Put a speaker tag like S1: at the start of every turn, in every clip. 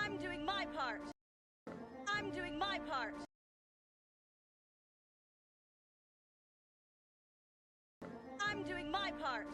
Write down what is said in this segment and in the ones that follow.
S1: I'm doing my part. I'm doing my part. I'm doing my part.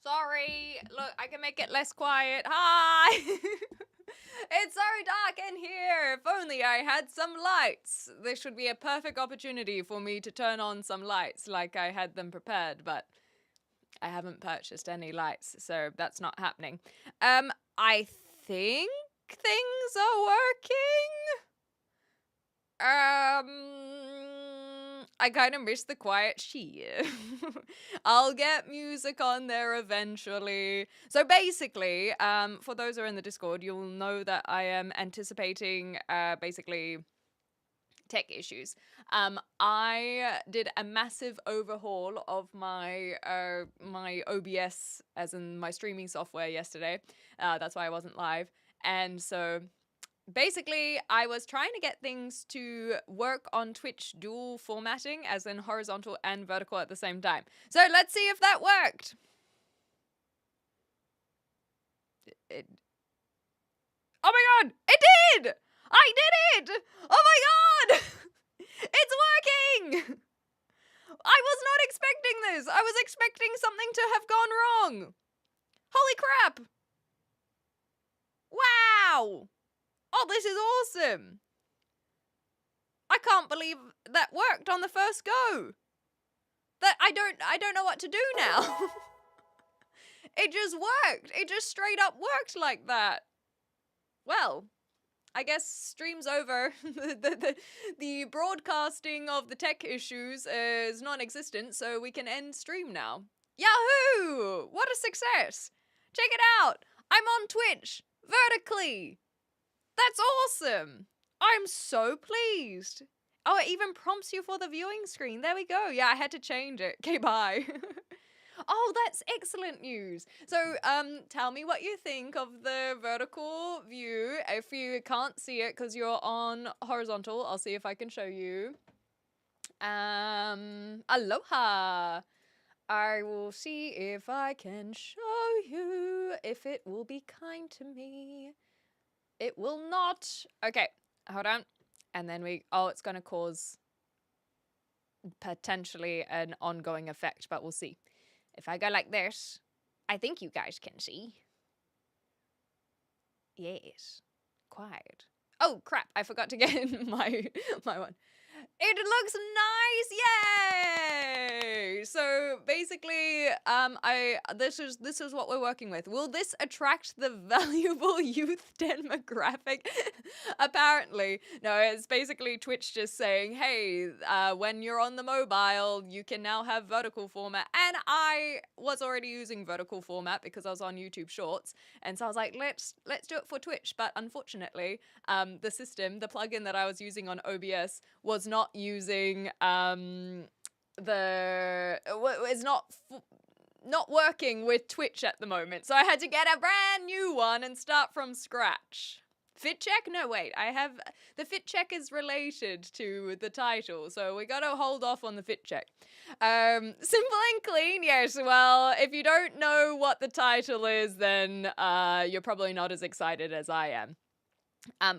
S2: Sorry. Look, I can make it less quiet. Hi! It's so dark in here. If only I had some lights. This should be a perfect opportunity for me to turn on some lights like I had them prepared, but I haven't purchased any lights, so that's not happening. I think things are working. I kind of miss the quiet sheer. I'll get music on there eventually. So basically, for those who are in the Discord, you'll know that I am anticipating, basically tech issues. I did a massive overhaul of my my OBS, as in my streaming software, yesterday. That's why I wasn't live, and so basically, I was trying to get things to work on Twitch dual formatting, as in horizontal and vertical at the same time. So let's see if that worked. Oh my god, it did! I did it! Oh my god! It's working! I was not expecting this. I was expecting something to have gone wrong. Holy crap! Wow! Oh, this is awesome! I can't believe that worked on the first go. That I don't know what to do now. It just worked. It just straight up worked like that. Well, I guess stream's over. The broadcasting of the tech issues is non-existent, so we can end stream now. Yahoo! What a success! Check it out! I'm on Twitch, vertically. That's awesome! I'm so pleased. Oh, it even prompts you for the viewing screen. There we go. Yeah, I had to change it. Okay, bye. Oh, that's excellent news. So, tell me what you think of the vertical view. If you can't see it because you're on horizontal, I'll see if I can show you. Aloha. I will see if I can show you, if it will be kind to me. It will not. Okay, hold on. And then it's going to cause potentially an ongoing effect, but we'll see. If I go like this, I think you guys can see. Yes. Quiet. Oh, crap. I forgot to get in my one. It looks nice. Yay! So basically, this is what we're working with. Will this attract the valuable youth demographic? Apparently. No, it's basically Twitch just saying, hey, when you're on the mobile, you can now have vertical format. And I was already using vertical format because I was on YouTube Shorts. And so I was like, let's do it for Twitch. But unfortunately, the system, the plugin that I was using on OBS was not using it's not working with Twitch at the moment. So I had to get a brand new one and start from scratch. Fit check? No, wait. The fit check is related to the title, so we gotta hold off on the fit check. Simple and clean, yes. Well, if you don't know what the title is, then you're probably not as excited as I am.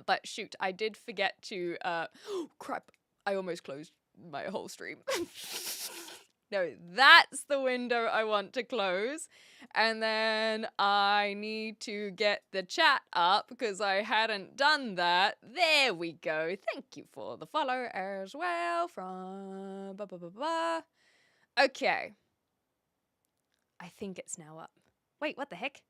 S2: But shoot, I did forget to oh crap. I almost closed my whole stream. No, that's the window I want to close. And then I need to get the chat up because I hadn't done that. There we go. Thank you for the follow as well from Okay. I think it's now up. Wait, what the heck?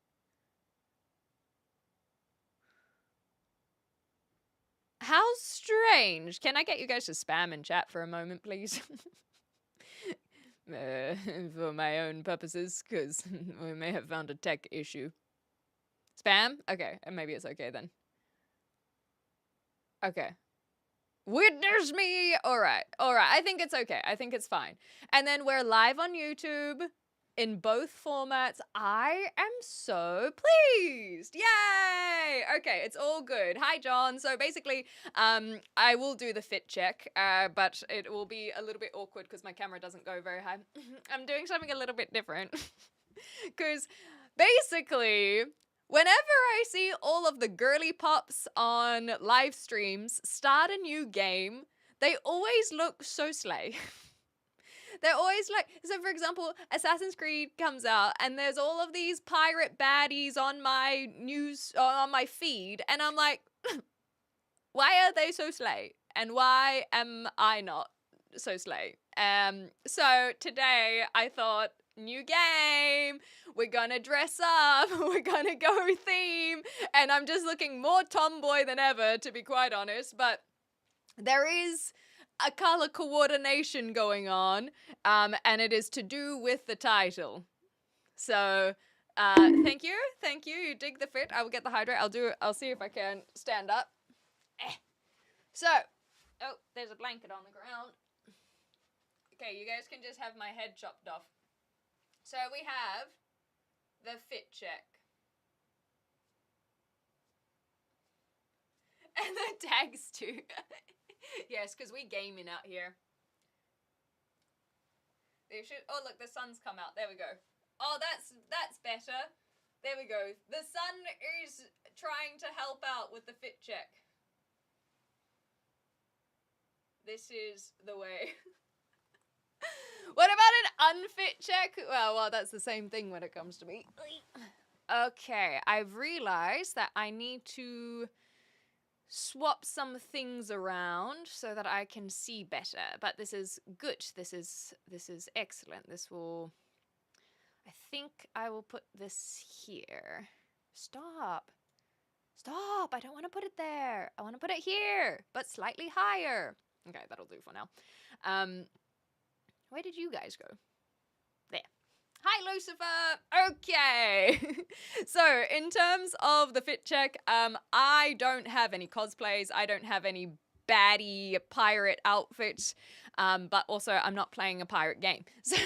S2: How strange. Can I get you guys to spam in chat for a moment, please? For my own purposes, because we may have found a tech issue. Spam? Okay, maybe it's okay then. Okay. Witness me! Alright, I think it's okay. I think it's fine. And then we're live on YouTube in both formats. I am so pleased! Yay! Okay, it's all good. Hi, John. So basically, I will do the fit check, but it will be a little bit awkward because my camera doesn't go very high. I'm doing something a little bit different. Because basically, whenever I see all of the girly pops on live streams start a new game, they always look so slay. They're always like, so for example, Assassin's Creed comes out and there's all of these pirate baddies on my news, on my feed, and I'm like, why are they so slay? And why am I not so slay? So today I thought, new game, we're gonna dress up, we're gonna go theme, and I'm just looking more tomboy than ever, to be quite honest, but there is a color coordination going on, and it is to do with the title. So, thank you, you dig the fit. I will get the hydrate, I'll see if I can stand up. So, oh, there's a blanket on the ground. Okay, you guys can just have my head chopped off. So we have the fit check. And the tags too. Yes, because we gaming out here. They should. Oh, look, the sun's come out. There we go. Oh, that's better. There we go. The sun is trying to help out with the fit check. This is the way. What about an unfit check? Well, that's the same thing when it comes to me. Okay, I've realized that I need to swap some things around so that I can see better. But this is good. This is excellent. This will... I think I will put this here. Stop. Stop. I don't want to put it there. I want to put it here, but slightly higher. Okay, that'll do for now. Where did you guys go? There. Hi, Lucifer! Okay! So, in terms of the fit check, I don't have any cosplays. I don't have any baddie pirate outfits. But also, I'm not playing a pirate game. So,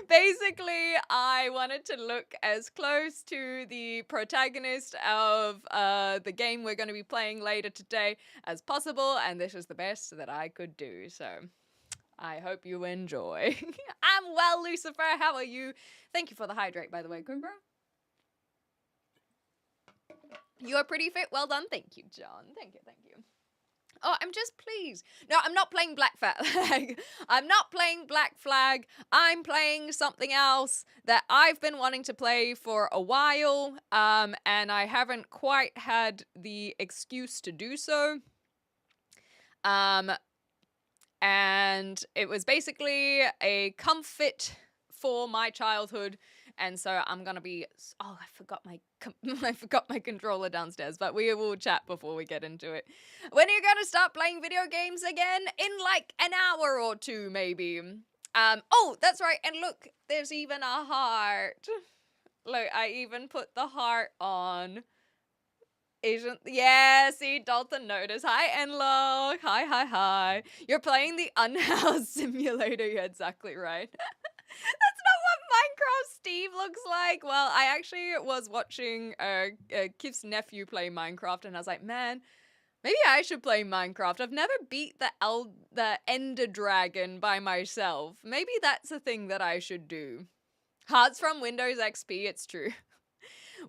S2: basically, I wanted to look as close to the protagonist of the game we're going to be playing later today as possible. And this is the best that I could do, so... I hope you enjoy. I'm well, Lucifer. How are you? Thank you for the hydrate, by the way, Kumbra. You are pretty fit. Well done. Thank you, John. Thank you, thank you. Oh, I'm just pleased. No, I'm not playing Black Flag. I'm not playing Black Flag. I'm playing something else that I've been wanting to play for a while, and I haven't quite had the excuse to do so. And it was basically a comfort for my childhood. And so I'm gonna be. Oh, I forgot my controller downstairs. But we will chat before we get into it. When are you gonna start playing video games again? In like an hour or two, maybe. Oh, that's right. And look, there's even a heart. Look, I even put the heart on. Yeah, see, Dalton noticed. Hi, Enlo. Hi. You're playing the Unhoused Simulator. You're exactly right. That's not what Minecraft Steve looks like. Well, I actually was watching Kif's nephew play Minecraft, and I was like, man, maybe I should play Minecraft. I've never beat the Ender Dragon by myself. Maybe that's a thing that I should do. Hearts from Windows XP, it's true.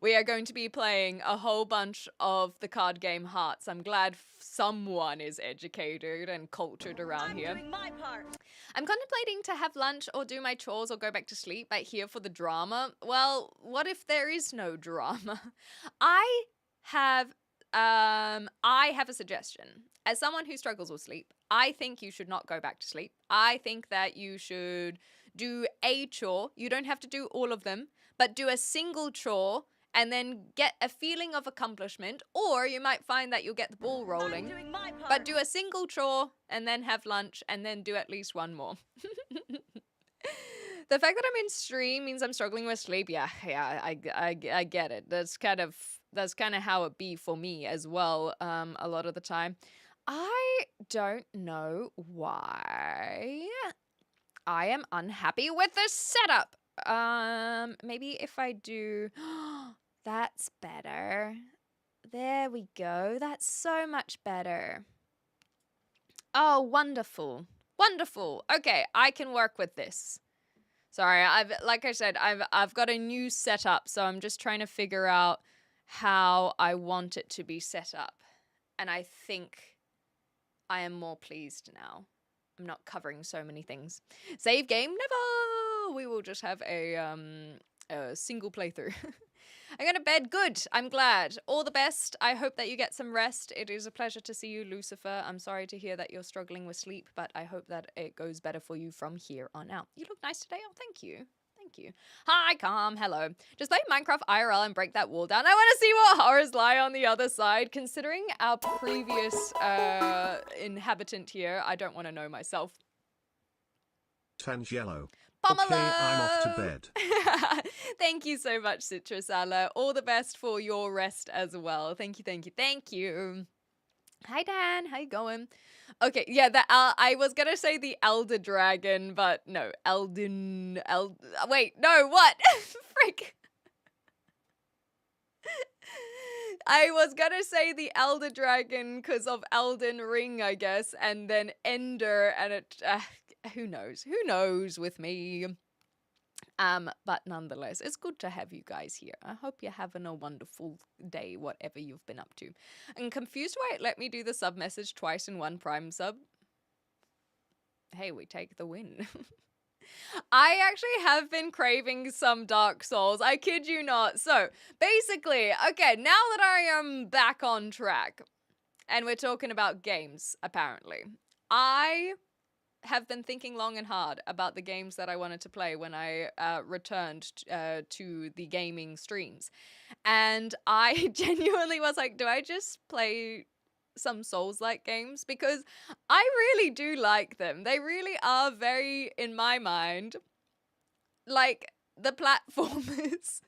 S2: We are going to be playing a whole bunch of the card game Hearts. I'm glad someone is educated and cultured around here.
S1: I'm doing my part.
S2: I'm contemplating to have lunch or do my chores or go back to sleep, but here for the drama. Well, what if there is no drama? I have a suggestion. As someone who struggles with sleep, I think you should not go back to sleep. I think that you should do a chore. You don't have to do all of them, but do a single chore and then get a feeling of accomplishment, or you might find that you'll get the ball rolling.
S1: I'm doing my part.
S2: But do a single chore and then have lunch and then do at least one more. The fact that I'm in stream means I'm struggling with sleep. Yeah, I get it. That's kind of how it be for me as well. A lot of the time, I don't know why I am unhappy with this setup. Maybe if I do. That's better. There we go. That's so much better. Oh, wonderful. Wonderful. Okay, I can work with this. Sorry, like I said, I've got a new setup, so I'm just trying to figure out how I want it to be set up. And I think I am more pleased now. I'm not covering so many things. Save game? Never! We will just have a single playthrough. I'm going to bed. Good. I'm glad. All the best. I hope that you get some rest. It is a pleasure to see you, Lucifer. I'm sorry to hear that you're struggling with sleep, but I hope that it goes better for you from here on out. You look nice today. Oh, thank you. Thank you. Hi, Calm. Hello. Just play Minecraft IRL and break that wall down. I want to see what horrors lie on the other side. Considering our previous inhabitant here, I don't want to know myself.
S3: Tangelo.
S2: Pomelo!
S3: Okay, I'm off to bed.
S2: Thank you so much, Citrus Allah. All the best for your rest as well. Thank you. Hi, Dan. How you going? Okay, yeah, I was gonna say the Elder Dragon, but no, wait, no, what? Frick. I was gonna say the Elder Dragon because of Elden Ring, I guess, and then Ender, and it, who knows with me. But nonetheless, it's good to have you guys here. I hope you're having a wonderful day, whatever you've been up to. I'm confused why it let me do the sub message twice in one Prime sub. Hey, we take the win. I actually have been craving some Dark Souls. I kid you not. So, basically, okay, now that I am back on track, and we're talking about games, apparently, I have been thinking long and hard about the games that I wanted to play when I returned to the gaming streams. And I genuinely was like, do I just play some Souls-like games? Because I really do like them. They really are very, in my mind, like the platformers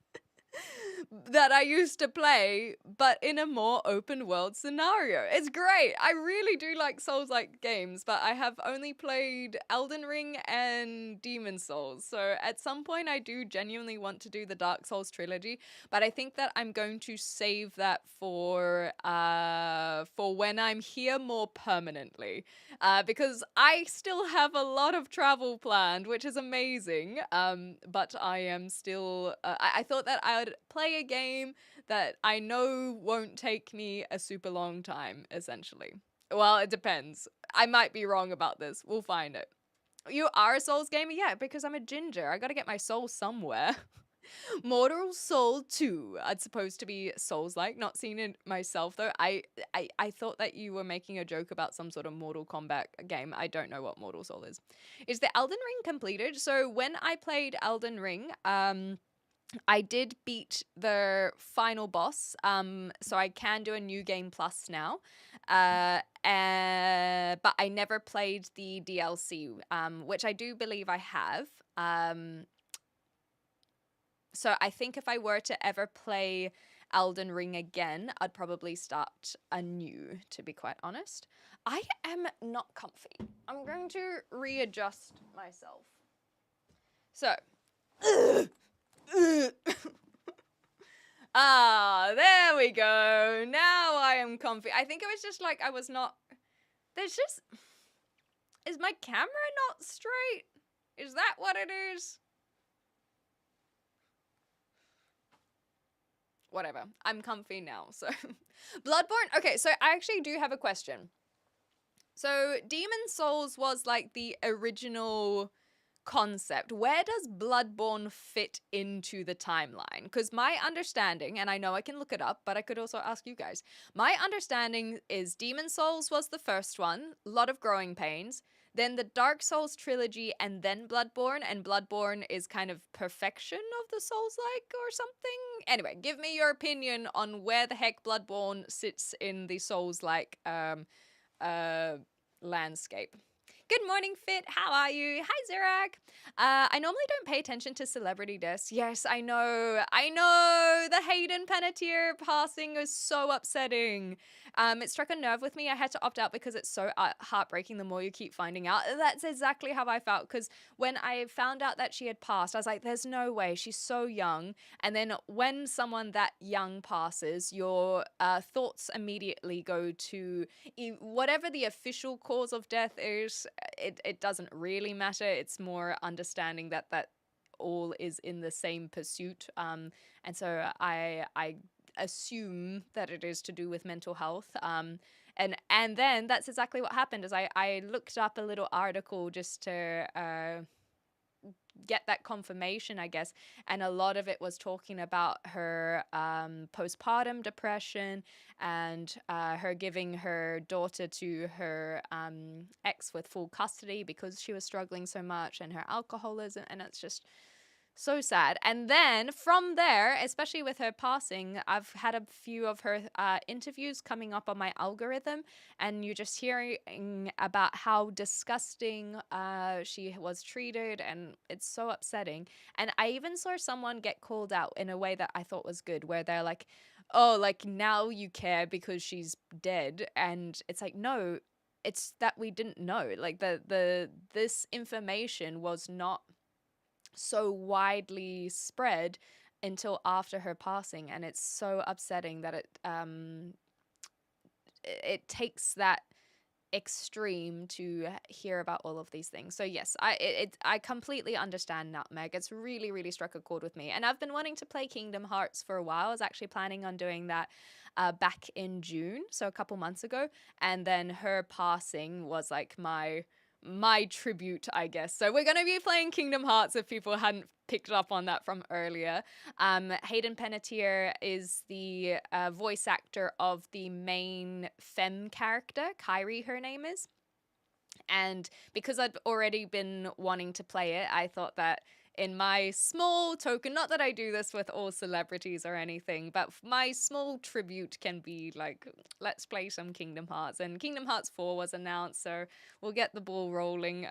S2: that I used to play, but in a more open world scenario. It's great. I really do like Souls-like games, but I have only played Elden Ring and Demon Souls. So at some point I do genuinely want to do the Dark Souls trilogy, but I think that I'm going to save that for when I'm here more permanently. Because I still have a lot of travel planned, which is amazing. But I am still I thought that I would play a game that I know won't take me a super long time, essentially. Well, it depends. I might be wrong about this. We'll find it. You are a Souls gamer? Yeah, because I'm a ginger. I gotta get my soul somewhere. Mortal Soul 2. It's supposed to be Souls-like. Not seen it myself though. I thought that you were making a joke about some sort of Mortal Kombat game. I don't know what Mortal Soul is. Is the Elden Ring completed? So when I played Elden Ring, I did beat the final boss. So I can do a new game plus now. But I never played the DLC, which I do believe I have. So I think if I were to ever play Elden Ring again, I'd probably start anew, to be quite honest. I am not comfy. I'm going to readjust myself. So. There we go. Now I am comfy. I think it was just like I was not. There's just. Is my camera not straight? Is that what it is? Whatever. I'm comfy now. So, Bloodborne. Okay, so I actually do have a question. So, Demon Souls was like the original concept. Where does Bloodborne fit into the timeline? Because my understanding, and I know I can look it up, but I could also ask you guys. My understanding is Demon Souls was the first one, a lot of growing pains. Then the Dark Souls trilogy, and then Bloodborne, and Bloodborne is kind of perfection of the Souls-like or something. Anyway, give me your opinion on where the heck Bloodborne sits in the Souls-like landscape. Good morning, Fit. How are you? Hi, Zirak. I normally don't pay attention to celebrity deaths. Yes, I know. I know. The Hayden Panettiere passing is so upsetting. It struck a nerve with me. I had to opt out because it's so heartbreaking the more you keep finding out. That's exactly how I felt, because when I found out that she had passed, I was like, there's no way. She's so young. And then when someone that young passes, your thoughts immediately go to whatever the official cause of death is. It doesn't really matter. It's more understanding that all is in the same pursuit. And so I assume that it is to do with mental health. And then that's exactly what happened. Is I looked up a little article just to get that confirmation, I guess, and a lot of it was talking about her postpartum depression and her giving her daughter to her ex with full custody because she was struggling so much, and her alcoholism, and it's just so sad. And then from there, especially with her passing, I've had a few of her interviews coming up on my algorithm, and you're just hearing about how disgusting she was treated, and it's so upsetting. And I even saw someone get called out in a way that I thought was good, where they're like, oh, like now you care because she's dead. And it's like, no, it's that we didn't know. Like this information was not so widely spread until after her passing, and it's so upsetting that it takes that extreme to hear about all of these things. So yes, I completely understand Nutmeg. It's really, really struck a chord with me, and I've been wanting to play Kingdom Hearts for a while. I was actually planning on doing that back in June, so a couple months ago, and then her passing was like my tribute, I guess. So we're going to be playing Kingdom Hearts if people hadn't picked up on that from earlier. Hayden Panettiere is the voice actor of the main femme character, Kairi, her name is. And because I'd already been wanting to play it, I thought that in my small token, not that I do this with all celebrities or anything, but my small tribute can be like, let's play some Kingdom Hearts. And Kingdom Hearts 4 was announced, so we'll get the ball rolling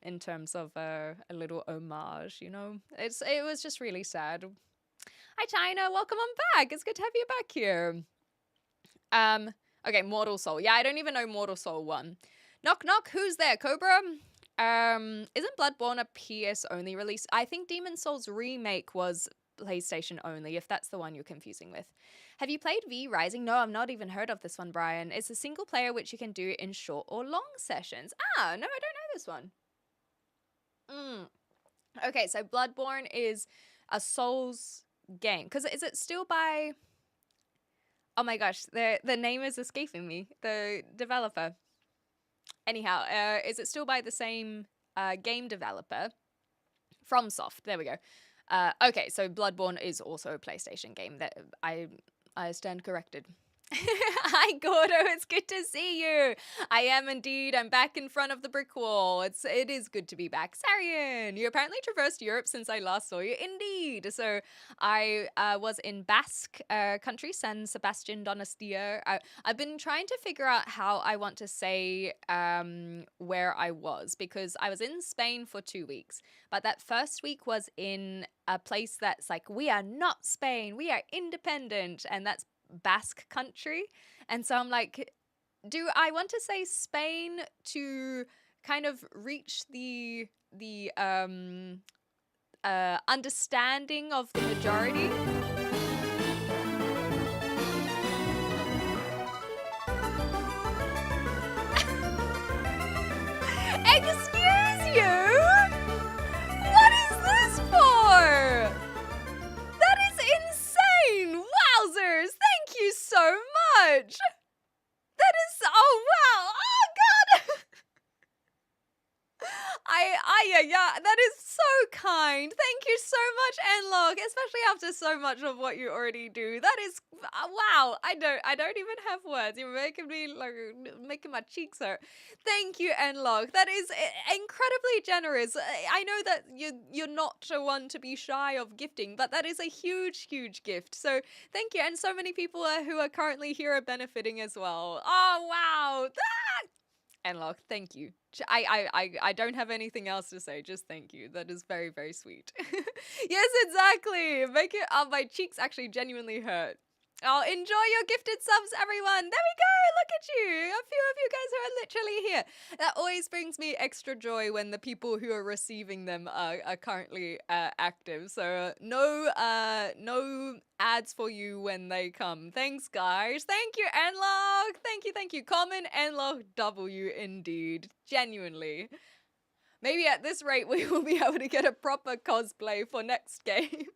S2: in terms of a little homage, you know? It was just really sad. Hi, China. Welcome on back. It's good to have you back here. Okay, Mortal Soul. Yeah, I don't even know Mortal Soul 1. Knock, knock. Who's there? Cobra? Isn't Bloodborne a PS only release? I think Demon Souls Remake was PlayStation only, if that's the one you're confusing with. Have you played V Rising? No, I've not even heard of this one, Brian. It's a single player which you can do in short or long sessions. Ah, no, I don't know this one. Okay, so Bloodborne is a Souls game. Because is it still by... Oh my gosh, the name is escaping me. The developer. Anyhow, is it still by the same game developer? FromSoft. There we go. Okay, so Bloodborne is also a PlayStation game. That I stand corrected. Hi, Gordo. It's good to see you. I am indeed. I'm back in front of the brick wall. It is good to be back. Sarian, you apparently traversed Europe since I last saw you. Indeed. So I was in Basque country, San Sebastian Donostia. I've been trying to figure out how I want to say where I was, because I was in Spain for 2 weeks, but that first week was in a place that's like, we are not Spain, we are independent, and that's Basque country. And so I'm like, do I want to say Spain to kind of reach the understanding of the majority? Excuse you? What is this for? That is insane! Wowzers! Thank you so much! That is, oh wow! Oh god! Yeah, that is so kind. Thank you so much, Enlog, especially after so much of what you already do. That is, wow. I don't even have words. You're making me, like, making my cheeks hurt. Thank you, Enlog. That is incredibly generous. I know that you're not one to be shy of gifting, but that is a huge, huge gift. So thank you. And so many people who are currently here are benefiting as well. Oh, wow. Enlog, thank you. I don't have anything else to say. Just thank you. That is very, very sweet. Yes, exactly. Make it. My cheeks actually genuinely hurt. Oh, enjoy your gifted subs, everyone. There we go. Look at you. A few of you guys who are literally here. That always brings me extra joy when the people who are receiving them are currently active. So no ads for you when they come. Thanks, guys. Thank you, Enlog. Thank you. Common Enlog W indeed. Genuinely. Maybe at this rate we will be able to get a proper cosplay for next game.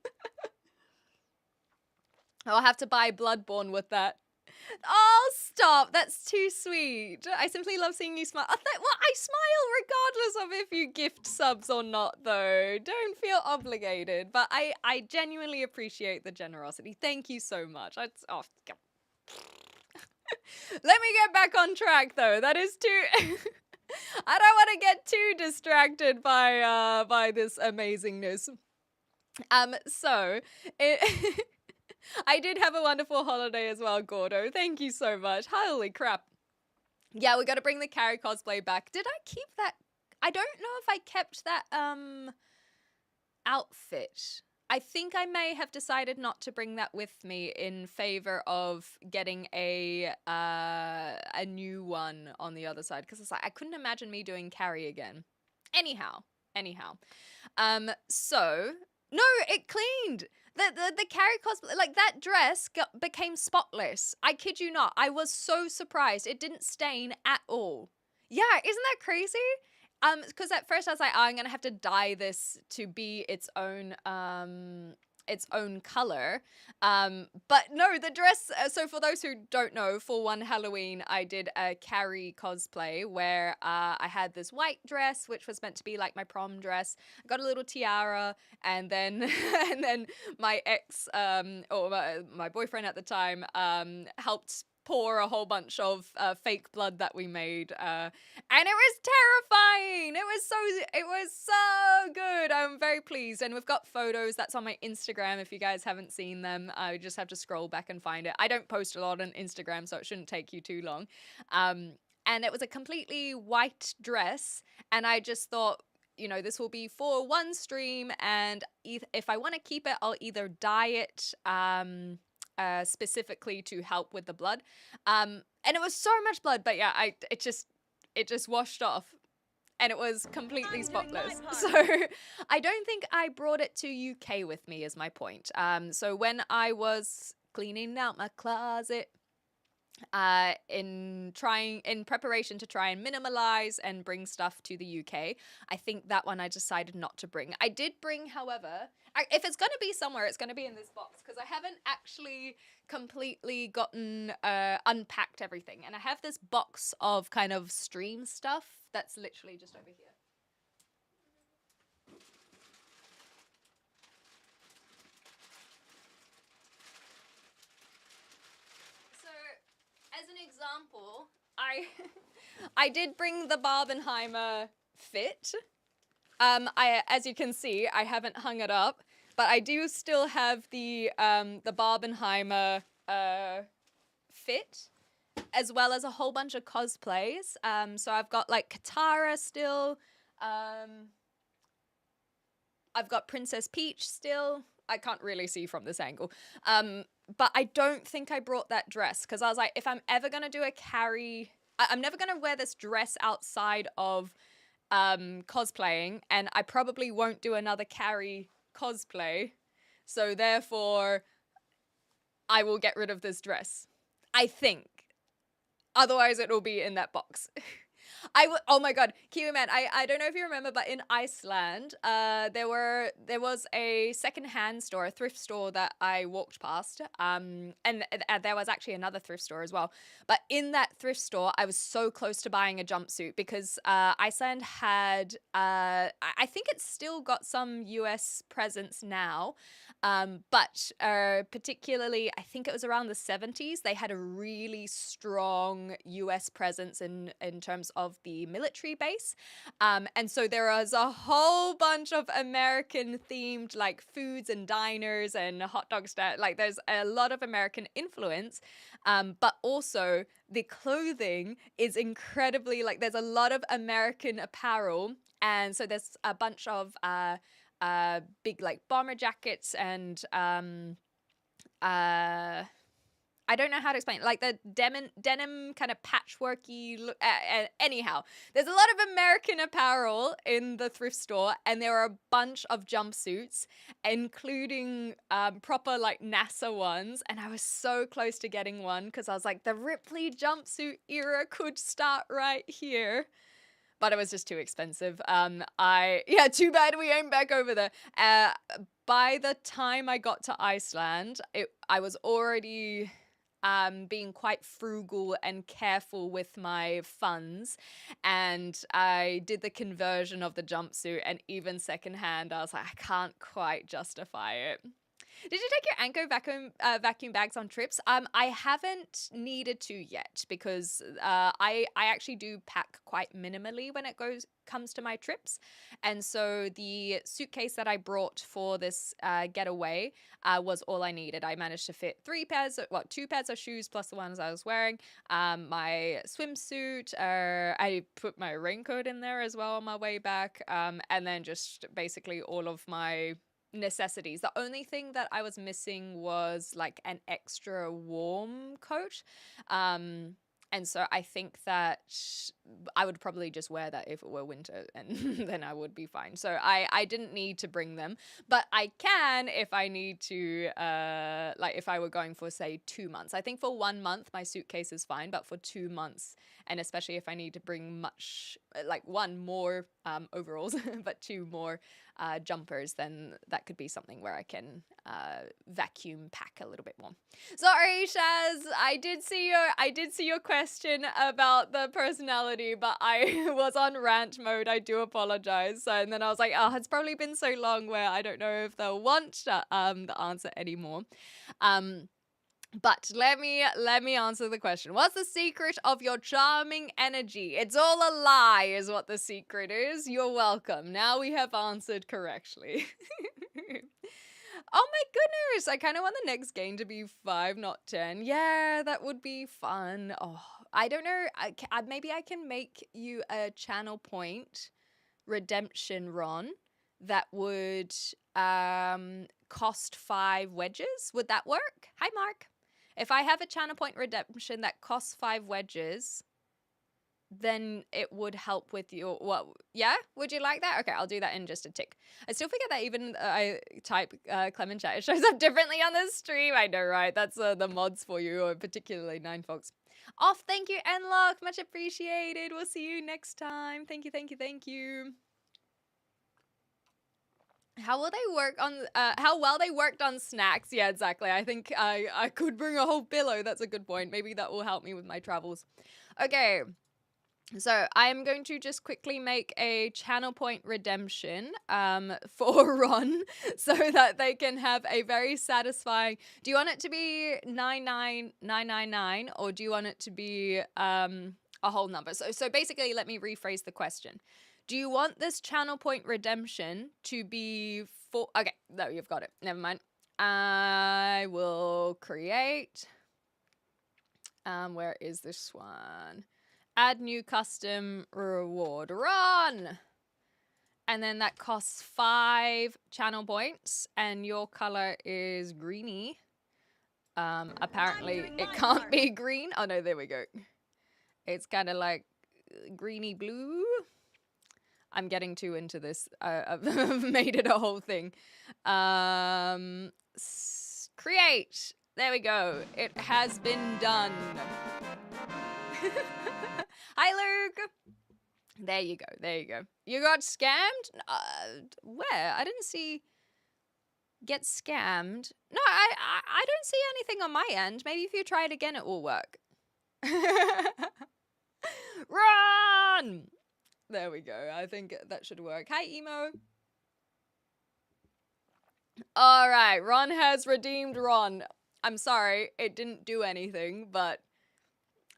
S2: I'll have to buy Bloodborne with that. Oh, stop. That's too sweet. I simply love seeing you smile. I smile regardless of if you gift subs or not, though. Don't feel obligated. But I genuinely appreciate the generosity. Thank you so much. Let me get back on track, though. That is too... I don't want to get too distracted by this amazingness. So... I did have a wonderful holiday as well, Gordo. Thank you so much. Holy crap. Yeah, we got to bring the Carrie cosplay back. Did I keep that? I don't know if I kept that outfit. I think I may have decided not to bring that with me in favor of getting a new one on the other side, because it's like I couldn't imagine me doing Carrie again. Anyhow. So no, it cleaned. The Carrie cosplay, like that dress became spotless. I kid you not. I was so surprised. It didn't stain at all. Yeah, isn't that crazy? Because at first I was like, oh, I'm gonna have to dye this to be its own color. But no, the dress, so for those who don't know, for one Halloween, I did a Carrie cosplay where I had this white dress, which was meant to be like my prom dress. I got a little tiara, and then my ex, or my boyfriend at the time, helped pour a whole bunch of fake blood that we made, and it was terrifying. It was so good. I'm very pleased, and we've got photos that's on my Instagram if you guys haven't seen them. I just have to scroll back and find it. I don't post a lot on Instagram, so it shouldn't take you too long. And it was a completely white dress, and I just thought, you know, this will be for one stream, and if I want to keep it, I'll either dye it specifically to help with the blood, and it was so much blood, but yeah, it just washed off, and it was completely spotless. So I don't think I brought it to UK with me, is my point. So when I was cleaning out my closet, in preparation to try and minimalize and bring stuff to the UK. I think that one I decided not to bring. I did bring, however, if it's going to be somewhere, it's going to be in this box because I haven't actually completely gotten unpacked everything. And I have this box of kind of stream stuff that's literally just over here. As an example, I did bring the Barbenheimer fit. As you can see, I haven't hung it up, but I do still have the Barbenheimer fit, as well as a whole bunch of cosplays. So I've got like Katara still. I've got Princess Peach still. I can't really see from this angle. But I don't think I brought that dress because I was like, if I'm ever going to do a carry, I'm never going to wear this dress outside of cosplaying, and I probably won't do another carry cosplay. So therefore, I will get rid of this dress. I think. Otherwise, it will be in that box. Oh my god, Kiwi Man, I don't know if you remember, but in Iceland, there was a secondhand store, a thrift store that I walked past, and there was actually another thrift store as well. But in that thrift store, I was so close to buying a jumpsuit because Iceland had, I think it's still got some US presence now, but particularly, I think it was around the 70s, they had a really strong US presence in terms of the military base. And so there was a whole bunch of American themed like foods and diners and hot dog stand. Like there's a lot of American influence. But also the clothing is incredibly like there's a lot of American apparel. And so there's a bunch of big like bomber jackets and I don't know how to explain it. Like the denim kind of patchworky look. Anyhow, there's a lot of American apparel in the thrift store, and there are a bunch of jumpsuits, including proper like NASA ones. And I was so close to getting one because I was like, the Ripley jumpsuit era could start right here. But it was just too expensive. Too bad we ain't back over there. By the time I got to Iceland, I was already being quite frugal and careful with my funds, and I did the conversion of the jumpsuit, and even secondhand, I was like, I can't quite justify it. Did you take your Anko vacuum bags on trips? I haven't needed to yet because I actually do pack quite minimally when it comes to my trips, and so the suitcase that I brought for this getaway was all I needed. I managed to fit 2 pairs of shoes plus the ones I was wearing, my swimsuit. I put my raincoat in there as well on my way back, and then just basically all of my necessities. The only thing that I was missing was like an extra warm coat. And so I think that I would probably just wear that if it were winter, and then I would be fine. So I didn't need to bring them, but I can if I need to, like if I were going for say 2 months. I think for 1 month my suitcase is fine, but for 2 months, and especially if I need to bring much, like 1 more overalls, but 2 more jumpers, then that could be something where I can vacuum pack a little bit more. Sorry, Shaz, I did see your question about the personality, but I was on rant mode. I do apologize. So, and then I was like, oh, it's probably been so long where I don't know if they'll want the answer anymore. But let me answer the question. What's the secret of your charming energy? It's all a lie is what the secret is. You're welcome. Now we have answered correctly. Oh my goodness. I kind of want the next game to be 5, not 10. Yeah, that would be fun. Oh, I don't know. Maybe I can make you a channel point redemption run that would cost 5 wedges. Would that work? Hi, Mark. If I have a channel point redemption that costs 5 wedges, then it would help with your what? Yeah, would you like that? Okay, I'll do that in just a tick. I still forget that even I type Clement chat, it shows up differently on the stream. I know, right? That's the mods for you, or particularly Nine Fox. Off, thank you, Enlock, much appreciated. We'll see you next time. Thank you, thank you, thank you. How will they work on? How well they worked on snacks? Yeah, exactly. I think I could bring a whole pillow. That's a good point. Maybe that will help me with my travels. Okay. So I'm going to just quickly make a channel point redemption for Ron so that they can have a very satisfying. Do you want it to be 99999 or do you want it to be a whole number? So basically, let me rephrase the question. Do you want this channel point redemption to be for? Okay, no, you've got it. Never mind. I will create. Where is this one? Add new custom reward. Run! And then that costs 5 channel points. And your color is greeny. Apparently it can't be green. Oh no, there we go. It's kind of like greeny blue. I'm getting too into this. I've made it a whole thing. Create. There we go. It has been done. Hi, Luke. There you go. There you go. You got scammed? Where? I didn't see get scammed. No, I don't see anything on my end. Maybe if you try it again, it will work. Run! There we go. I think that should work. Hi, Emo. All right. Ron has redeemed Ron. I'm sorry. It didn't do anything, but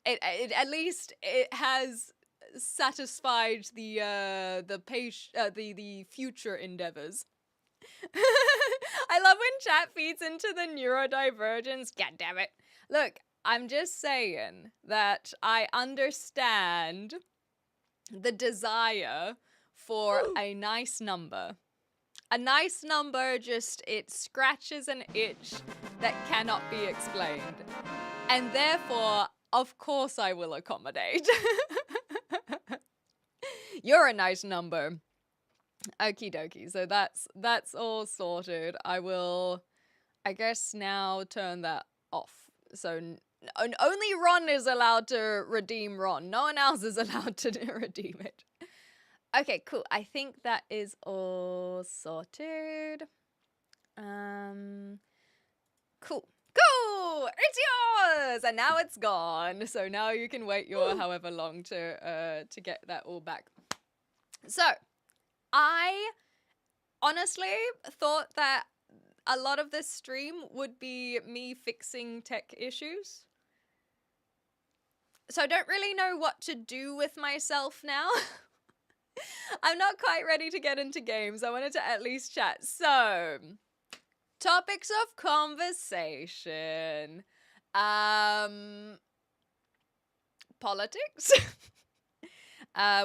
S2: it at least it has satisfied the future endeavors. I love when chat feeds into the neurodivergence. God damn it. Look, I'm just saying that I understand the desire for a nice number. A nice number just, it scratches an itch that cannot be explained. And therefore, of course I will accommodate. You're a nice number. Okie dokie. So that's all sorted. I will, I guess, now turn that off. So only Ron is allowed to redeem Ron. No one else is allowed to redeem it. Okay, cool. I think that is all sorted. Cool. Cool! It's yours! And now it's gone. So now you can wait your however long to get that all back. So, I honestly thought that a lot of this stream would be me fixing tech issues. So I don't really know what to do with myself now. I'm not quite ready to get into games. I wanted to at least chat. So, topics of conversation. Politics.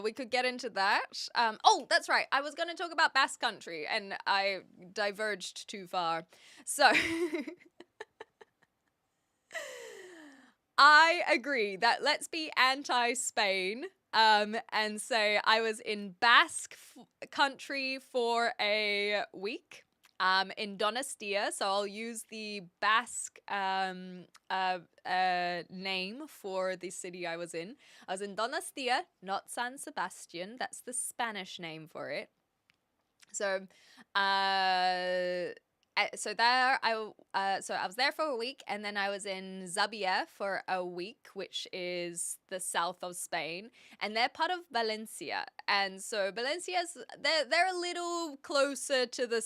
S2: We could get into that. Oh, that's right. I was going to talk about Basque Country and I diverged too far. So, I agree that let's be anti-Spain. And say I was in Basque country for a week, in Donostia. So I'll use the Basque, name for the city I was in. I was in Donostia, not San Sebastian. That's the Spanish name for it. So, so there so I was there for a week, and then I was in Zabia for a week, which is the south of Spain, and they're part of Valencia. And so Valencia's they're a little closer to the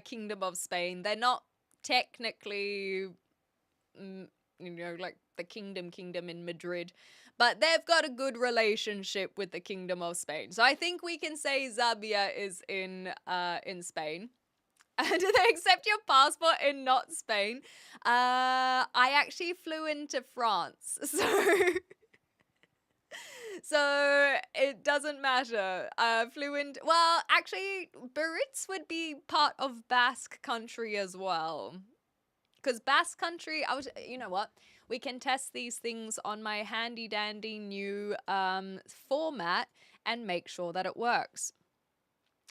S2: Kingdom of Spain. They're not technically like the kingdom in Madrid, but they've got a good relationship with the Kingdom of Spain. So I think we can say Zabia is in Spain. Do they accept your passport in not Spain? I actually flew into France, so it doesn't matter. Flew in. Well, actually, Biarritz would be part of Basque Country as well, because Basque Country. You know what? we can test these things on my handy dandy new format and make sure that it works.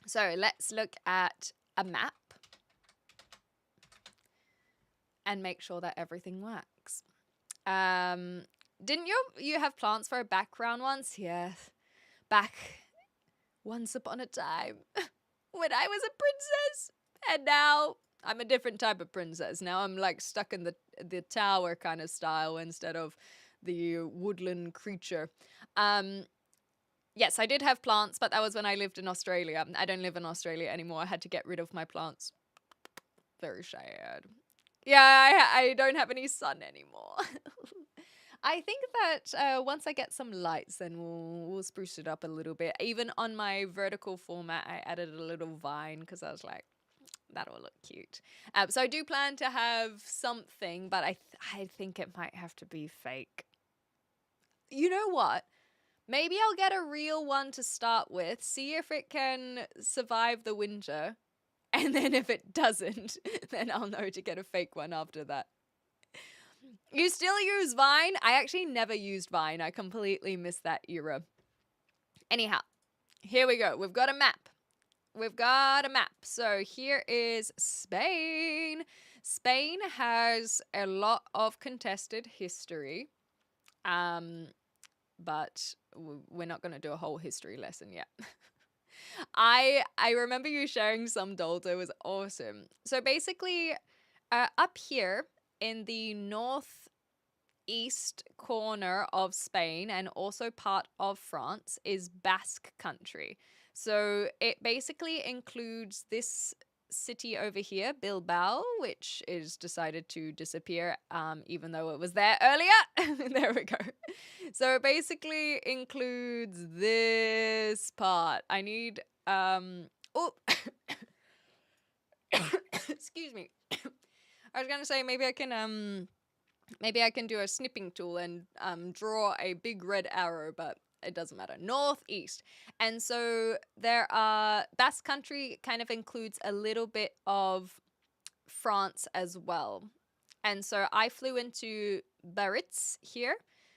S2: So let's look at a map and make sure that everything works. Didn't you have plants for a background once? Yes. Back once upon a time when I was a princess, and now I'm a different type of princess. Now I'm like stuck in the tower kind of style instead of the woodland creature. Yes, I did have plants, but that was when I lived in Australia. I don't live in Australia anymore. I had to get rid of my plants. Very sad. Yeah, I don't have any sun anymore. I think that once I get some lights, then we'll spruce it up a little bit. Even on my vertical format, I added a little vine because I was like, that'll look cute. So I do plan to have something, but I think it might have to be fake. You know what? Maybe I'll get a real one to start with, see if it can survive the winter, and then if it doesn't, then I'll know to get a fake one after that. You still use Vine? I actually never used Vine. I completely missed that era. Anyhow, here we go. We've got a map. We've got a map. So here is Spain. Spain has a lot of contested history. But we're not going to do a whole history lesson yet. I remember you sharing some dolls. It was awesome. So basically, up here in the northeast corner of Spain and also part of France is Basque country. So it basically includes this city over here, Bilbao, which is decided to disappear, even though it was there earlier. There we go. So it basically includes this part. I need oh excuse me. I was gonna say maybe I can do a snipping tool and draw a big red arrow, but it doesn't matter. Northeast. And so Basque country kind of includes a little bit of France as well. And so I flew into Biarritz here,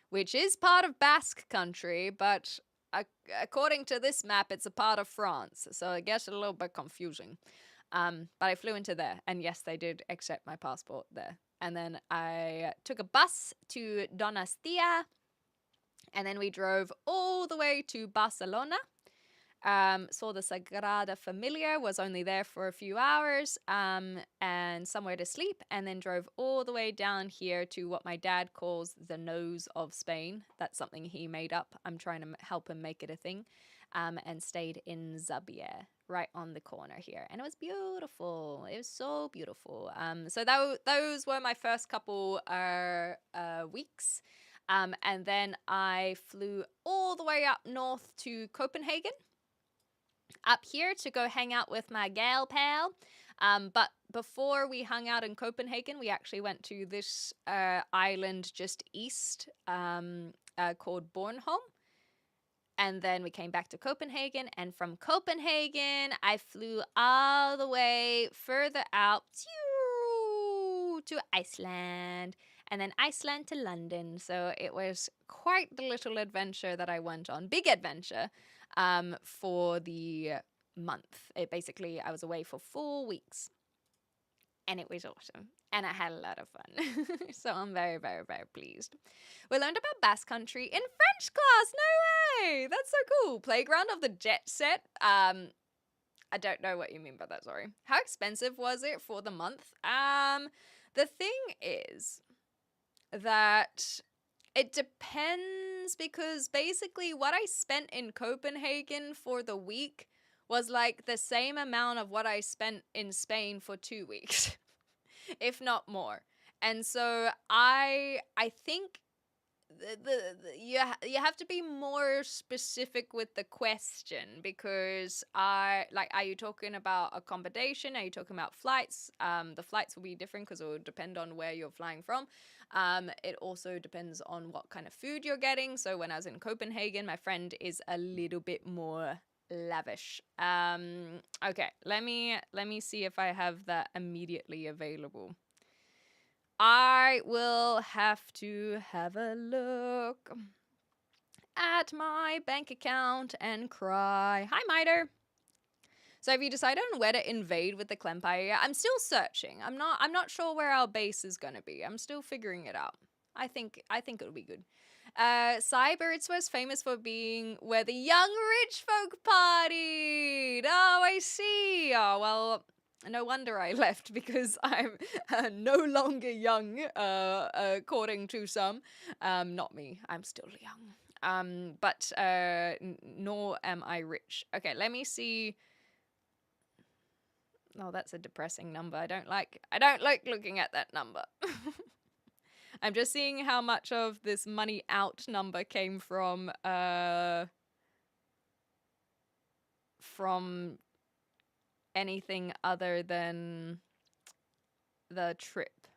S2: which is part of Basque country, but according to this map, it's a part of France. So it gets a little bit confusing. But I flew into there, and yes, they did accept my passport there. And then I took a bus to Donostia, and then we drove all the way to Barcelona. Saw the Sagrada Familia, was only there for a few hours, and somewhere to sleep, and then drove all the way down here to what my dad calls the nose of Spain. That's something he made up. I'm trying to help him make it a thing. And stayed in Zabier, right on the corner here. And it was beautiful. It was so beautiful. So those were my first couple weeks. And then I flew all the way up north to Copenhagen, up here to go hang out with my gal pal. But before we hung out in Copenhagen, we actually went to this island just east called Bornholm. And then we came back to Copenhagen. And from Copenhagen, I flew all the way further out to Iceland. And then Iceland to London. So it was quite the little adventure that I went on. Big adventure for the month. I was away for 4 weeks. And it was awesome. And I had a lot of fun. So I'm very, very, very pleased. We learned about Basque Country in French class. No way! That's so cool. Playground of the Jet Set. I don't know what you mean by that, sorry. How expensive was it for the month? The thing is that it depends, because basically what I spent in Copenhagen for the week was like the same amount of what I spent in Spain for 2 weeks, if not more. And so I think you have to be more specific with the question, because are you talking about accommodation? Are you talking about flights? The flights will be different because it will depend on where you're flying from. It also depends on what kind of food you're getting. So when I was in Copenhagen, my friend is a little bit more lavish. Okay, let me see if I have that immediately available. I will have to have a look at my bank account and cry. Hi, Miter. So have you decided on where to invade with the Clempire? Yeah, I'm still searching. I'm not sure where our base is gonna be. I'm still figuring it out. I think it'll be good. Cyberids was famous for being where the young rich folk partied. Oh, I see. Oh, well, no wonder I left because I'm no longer young, according to some. Not me. I'm still young. But nor am I rich. Okay, let me see. Oh, that's a depressing number. I don't like looking at that number. I'm just seeing how much of this money out number came from anything other than the trip.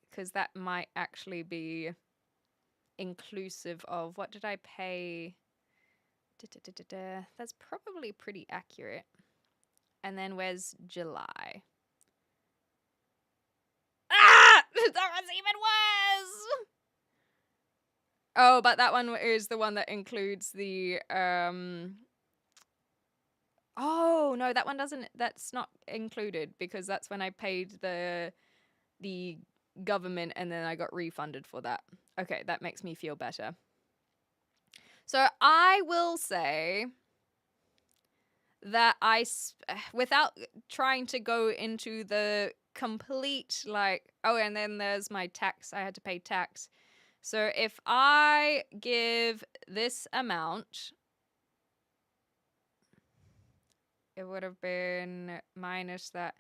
S2: Because that might actually be inclusive of what did I pay? That's probably pretty accurate. And then where's July? Ah! That was even worse! Oh, but that one is the one that includes the, Oh, no, that one doesn't, that's not included because that's when I paid the government and then I got refunded for that. Okay, that makes me feel better. So I will say that without trying to go into the complete, like, oh, and then there's my tax. I had to pay tax. So if I give this amount, it would have been minus that.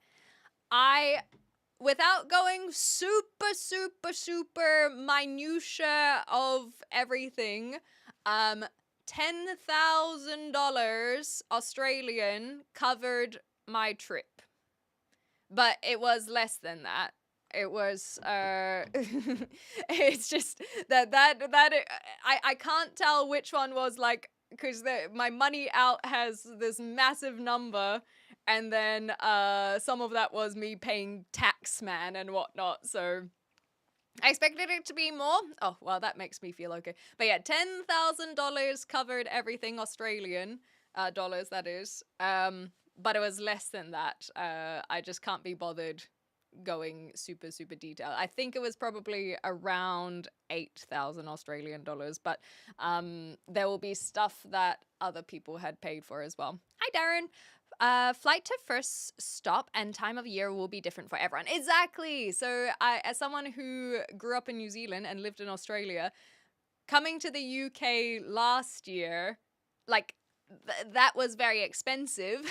S2: Without going super, super, super minutia of everything, $10,000 Australian covered my trip. But it was less than that. It was, it's just that I can't tell which one was like, because my money out has this massive number, and then some of that was me paying tax, man, and whatnot, so I expected it to be more. Oh, well, that makes me feel okay. But yeah, $10,000 covered everything Australian, dollars, that is, but it was less than that. I just can't be bothered going super, super detailed. I think it was probably around 8,000 Australian dollars, but there will be stuff that other people had paid for as well. Hi, Darren. Flight to first stop and time of year will be different for everyone. Exactly. So as someone who grew up in New Zealand and lived in Australia, coming to the UK last year, like that was very expensive.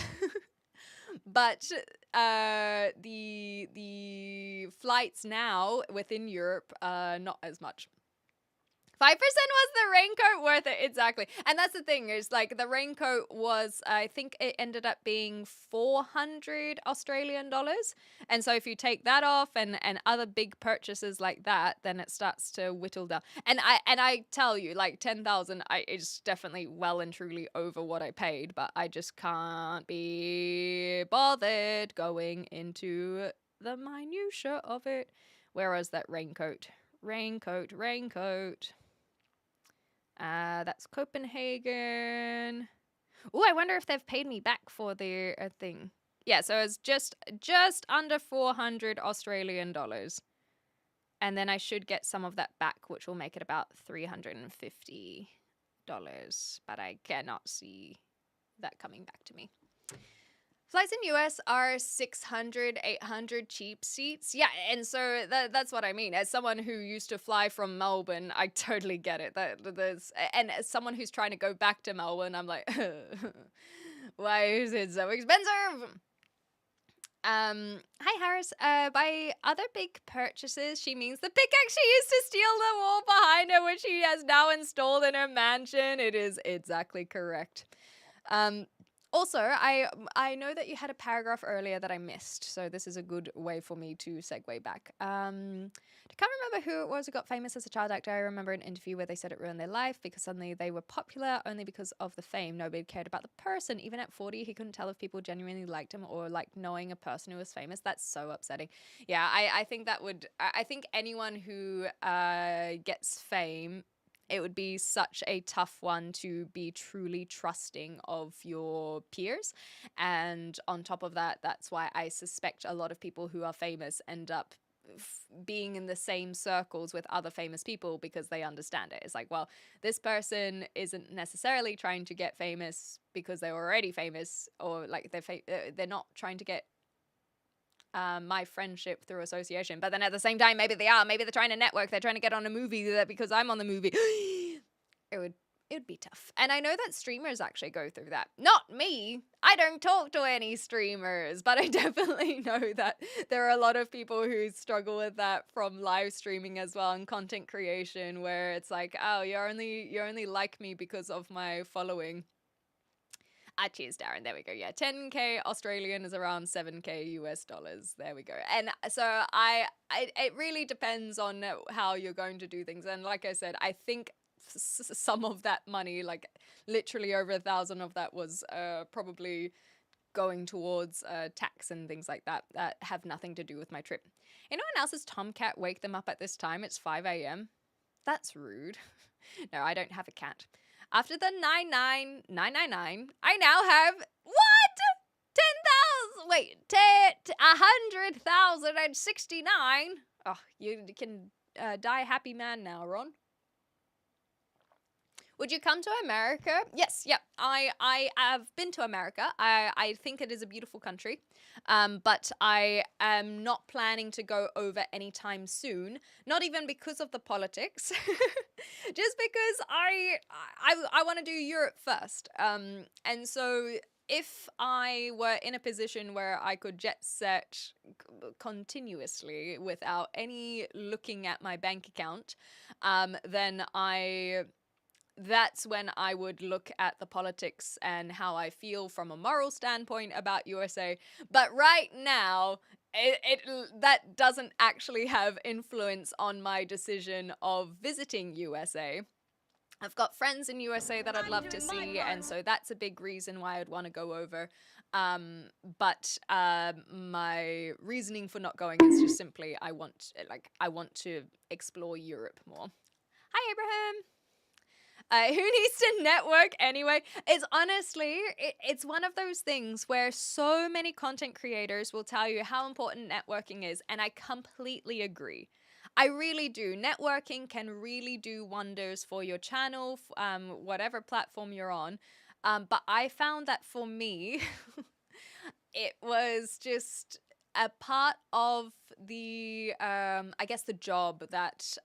S2: But the flights now within Europe, not as much. 5% was the raincoat worth it, exactly. And that's the thing, is like the raincoat was, I think it ended up being 400 Australian dollars. And so if you take that off and other big purchases like that, then it starts to whittle down. And I tell you, like 10,000 is definitely well and truly over what I paid, but I just can't be bothered going into the minutia of it. Where was that raincoat? Raincoat. That's Copenhagen. Oh, I wonder if they've paid me back for their thing. Yeah, so it's just under 400 Australian dollars. And then I should get some of that back, which will make it about $350. But I cannot see that coming back to me. Flights in US are 600, 800 cheap seats. Yeah, and so that's what I mean. As someone who used to fly from Melbourne, I totally get it. And as someone who's trying to go back to Melbourne, I'm like, why is it so expensive? Hi Harris. By other big purchases, she means the pickaxe she used to steal the wall behind her, which she has now installed in her mansion. It is exactly correct. Also, I know that you had a paragraph earlier that I missed, so this is a good way for me to segue back. I can't remember who it was who got famous as a child actor. I remember an interview where they said it ruined their life because suddenly they were popular only because of the fame. Nobody cared about the person. Even at 40, he couldn't tell if people genuinely liked him or liked knowing a person who was famous. That's so upsetting. Yeah, I think that would. I think anyone who gets fame, it would be such a tough one to be truly trusting of your peers. And on top of that, that's why I suspect a lot of people who are famous end up being in the same circles with other famous people because they understand it. It's like, well, this person isn't necessarily trying to get famous because they're already famous, or like they're not trying to get my friendship through association. But then at the same time, maybe they are. Maybe they're trying to network. They're trying to get on a movie because I'm on the movie. It would be tough. And I know that streamers actually go through that. Not me. I don't talk to any streamers, but I definitely know that there are a lot of people who struggle with that from live streaming as well and content creation, where it's like, oh, you're only like me because of my following. Cheers, Darren. There we go. Yeah, 10K Australian is around 7K US dollars. There we go. And so it really depends on how you're going to do things. And like I said, I think some of that money, like literally over 1,000 of that, was probably going towards tax and things like that have nothing to do with my trip. Anyone else's tomcat wake them up at this time? It's 5 a.m. That's rude. No, I don't have a cat. After the 99999, I now have what? 10,000. Wait, 100,069. Oh, you can die happy man now, Ron. Would you come to America? Yes, yeah. I have been to America. I think it is a beautiful country, but I am not planning to go over anytime soon. Not even because of the politics, just because I want to do Europe first. And so if I were in a position where I could jet set continuously without any looking at my bank account, then that's when I would look at the politics and how I feel from a moral standpoint about USA. But right now, that doesn't actually have influence on my decision of visiting USA. I've got friends in USA that I'd love to see, and so that's a big reason why I'd want to go over. But my reasoning for not going is just simply I want to explore Europe more. Hi, Abraham. Who needs to network anyway? It's honestly, it's one of those things where so many content creators will tell you how important networking is, and I completely agree. I really do. Networking can really do wonders for your channel, whatever platform you're on. But I found that for me, it was just a part of the, I guess, the job that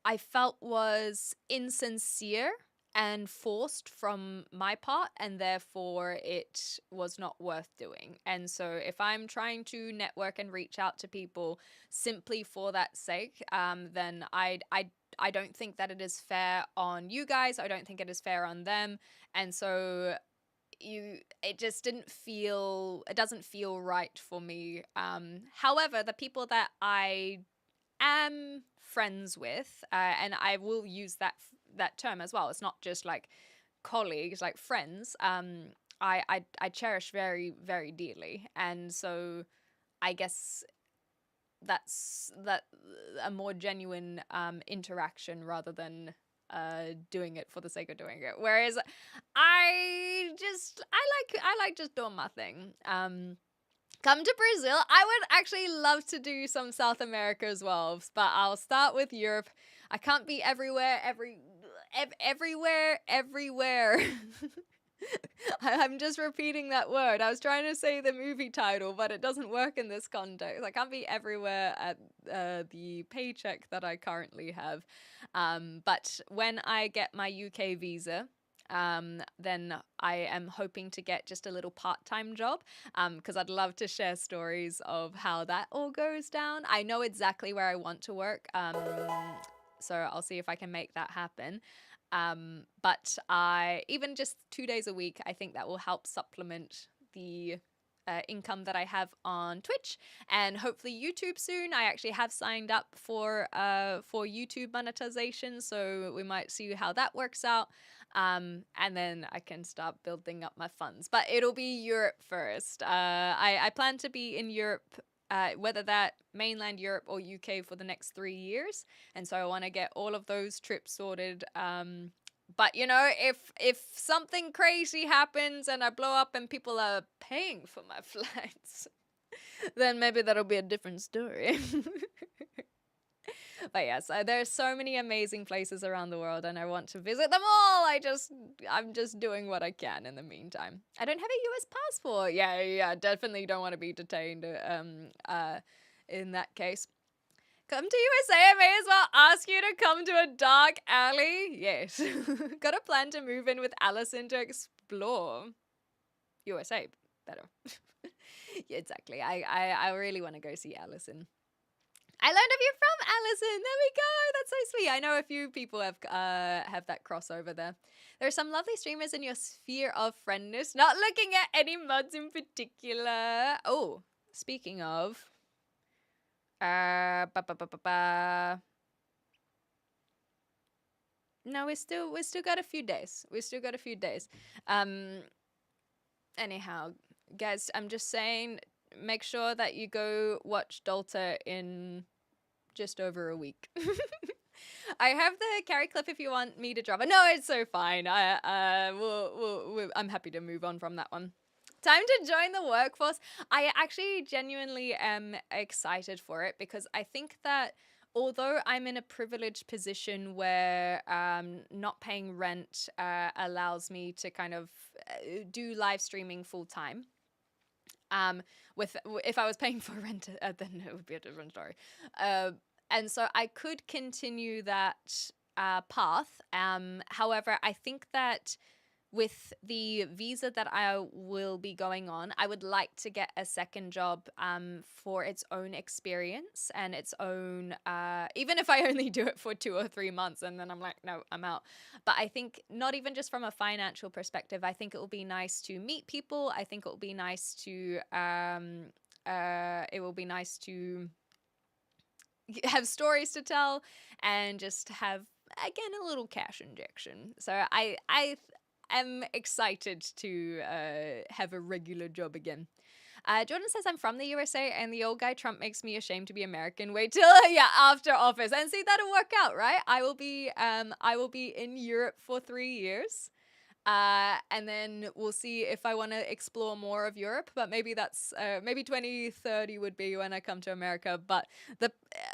S2: I felt was insincere and forced from my part, and therefore it was not worth doing. And so if I'm trying to network and reach out to people simply for that sake, then I don't think that it is fair on you guys. I don't think it is fair on them. And so it doesn't feel right for me. However, the people that I am friends with, and I will use that term as well. It's not just like colleagues, like friends. I cherish very, very dearly, and so I guess that's a more genuine interaction rather than doing it for the sake of doing it. Whereas I like just doing my thing. Come to Brazil. I would actually love to do some South America as well, but I'll start with Europe. I can't be everywhere, everywhere. I'm just repeating that word. I was trying to say the movie title, but it doesn't work in this context. I can't be everywhere at the paycheck that I currently have. But when I get my UK visa, then I am hoping to get just a little part-time job, because I'd love to share stories of how that all goes down. I know exactly where I want to work, so I'll see if I can make that happen. But I even just 2 days a week, I think that will help supplement the income that I have on Twitch and hopefully YouTube soon. I actually have signed up for YouTube monetization, so we might see how that works out. And then I can start building up my funds. But it'll be Europe first. I plan to be in Europe, whether that mainland Europe or UK, for the next 3 years. And so I want to get all of those trips sorted. But you know, if something crazy happens and I blow up and people are paying for my flights, then maybe that'll be a different story. But yes, there's so many amazing places around the world and I want to visit them all. I'm just doing what I can in the meantime. I don't have a US passport. Yeah, definitely don't want to be detained in that case. Come to USA, I may as well ask you to come to a dark alley. Yes. Got a plan to move in with Allison to explore USA better. Yeah, exactly. I really want to go see Allison. I learned of you from Allison. There we go. That's so sweet. I know a few people have that crossover there. There are some lovely streamers in your sphere of friendness. Not looking at any mods in particular. Oh, speaking of, no, we still got a few days. Anyhow, guys, I'm just saying, make sure that you go watch Dolta in just over a week. I have the Carrie clip if you want me to drop it. No, it's so fine. I'm happy to move on from that one. Time to join the workforce. I actually genuinely am excited for it because I think that although I'm in a privileged position where not paying rent allows me to kind of do live streaming full time. If I was paying for rent, then it would be a different story. And so I could continue that path. However, I think that with the visa that I will be going on, I would like to get a second job for its own experience and its own, even if I only do it for 2 or 3 months and then I'm like, no, I'm out. But I think not even just from a financial perspective, I think it will be nice to meet people. I think it will be nice to, have stories to tell and just have, again, a little cash injection. So I am excited to have a regular job again. Jordan says, I'm from the USA and the old guy Trump makes me ashamed to be American. Wait till after office. And see, that'll work out, right? I will be in Europe for 3 years. And then we'll see if I want to explore more of Europe, but maybe that's maybe 2030 would be when I come to America. But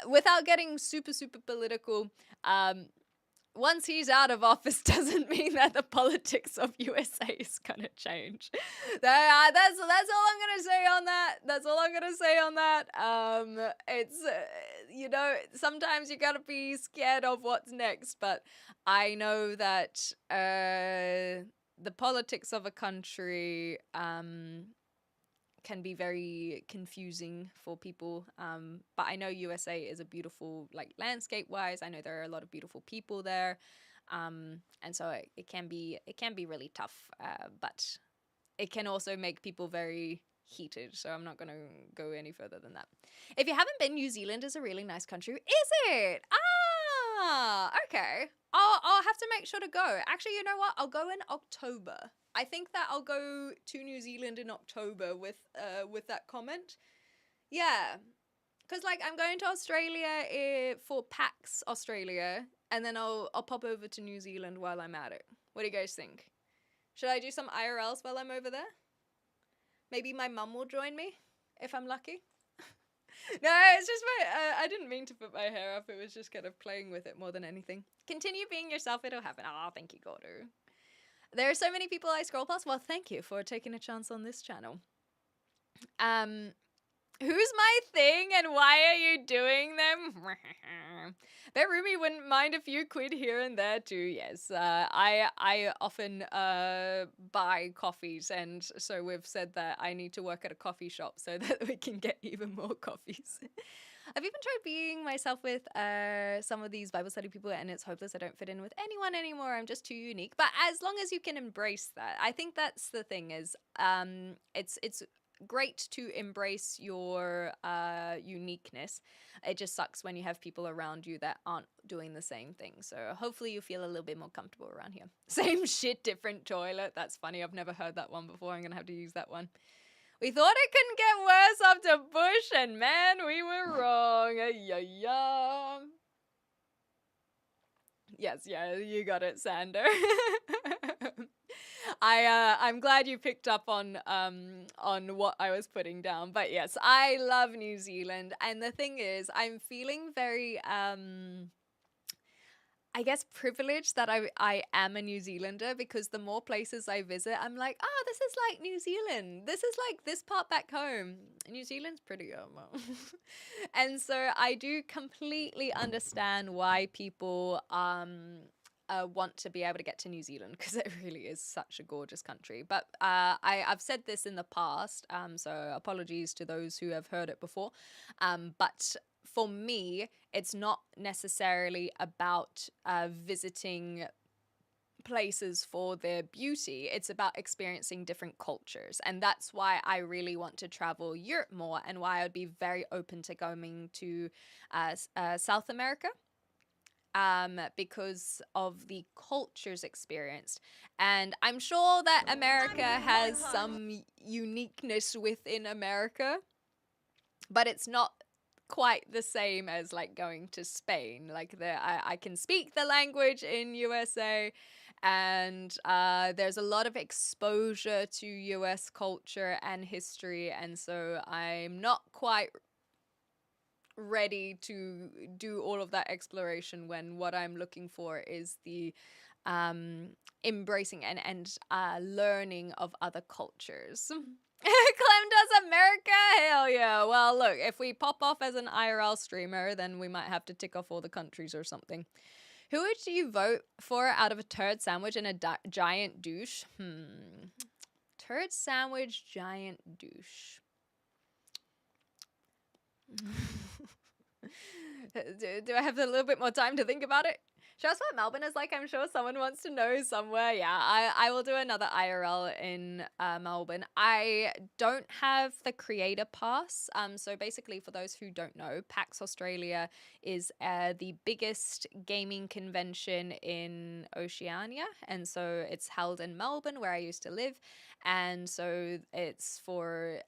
S2: without getting super political, once he's out of office doesn't mean that the politics of USA is gonna change. That's all I'm gonna say on that. It's sometimes you gotta be scared of what's next, but I know that the politics of a country can be very confusing for people, but I know USA is a beautiful, like, landscape wise. I know there are a lot of beautiful people there, and so it can be really tough, but it can also make people very heated, so I'm not gonna go any further than that. If you haven't been, New Zealand is a really nice country. Is it? Okay. I'll have to make sure to go. Actually, you know what? I'll go in October. I think that I'll go to New Zealand in October with that comment. Yeah. Because, like, I'm going to Australia for PAX Australia, and then I'll pop over to New Zealand while I'm at it. What do you guys think? Should I do some IRLs while I'm over there? Maybe my mum will join me, if I'm lucky. No, it's just I didn't mean to put my hair up. It was just kind of playing with it more than anything. Continue being yourself. It'll happen. Oh, thank you, Gordo. There are so many people I scroll past. Well, thank you for taking a chance on this channel. Who's my thing and why are you doing them? Bet Rumi wouldn't mind a few quid here and there too. Yes, I often buy coffees, and so we've said that I need to work at a coffee shop so that we can get even more coffees. I've even tried being myself with some of these Bible study people, and it's hopeless. I don't fit in with anyone anymore. I'm just too unique. But as long as you can embrace that, I think that's the thing. Is it's great to embrace your uniqueness. It just sucks when you have people around you that aren't doing the same thing. So hopefully you feel a little bit more comfortable around here. Same shit, different toilet. That's funny. I've never heard that one before. I'm gonna have to use that one. We thought it couldn't get worse after Bush, and man, we were wrong. Yeah. Yes, yeah, you got it, Sander. I'm glad you picked up on what I was putting down. But yes, I love New Zealand, and the thing is, I'm feeling very I guess privileged that I am a New Zealander, because the more places I visit, I'm like, oh, this is like New Zealand. This is like this part back home. New Zealand's pretty and so I do completely understand why people want to be able to get to New Zealand, because it really is such a gorgeous country. But I've said this in the past, so apologies to those who have heard it before. But for me, it's not necessarily about visiting places for their beauty. It's about experiencing different cultures. And that's why I really want to travel Europe more, and why I'd be very open to going to South America. Because of the cultures experienced. And I'm sure that America has some uniqueness within America, but it's not quite the same as like going to Spain. Like I can speak the language in USA, and there's a lot of exposure to US culture and history, and so I'm not quite ready to do all of that exploration, when what I'm looking for is the embracing and learning of other cultures. Clem does America? Hell yeah. Well, look, if we pop off as an IRL streamer, then we might have to tick off all the countries or something. Who would you vote for out of a turd sandwich and a giant douche? Turd sandwich, giant douche. Do I have a little bit more time to think about it? Show us what Melbourne is like. I'm sure someone wants to know somewhere. Yeah, I will do another IRL in Melbourne. I don't have the creator pass. So basically, for those who don't know, PAX Australia is the biggest gaming convention in Oceania. And so it's held in Melbourne, where I used to live. And so it's for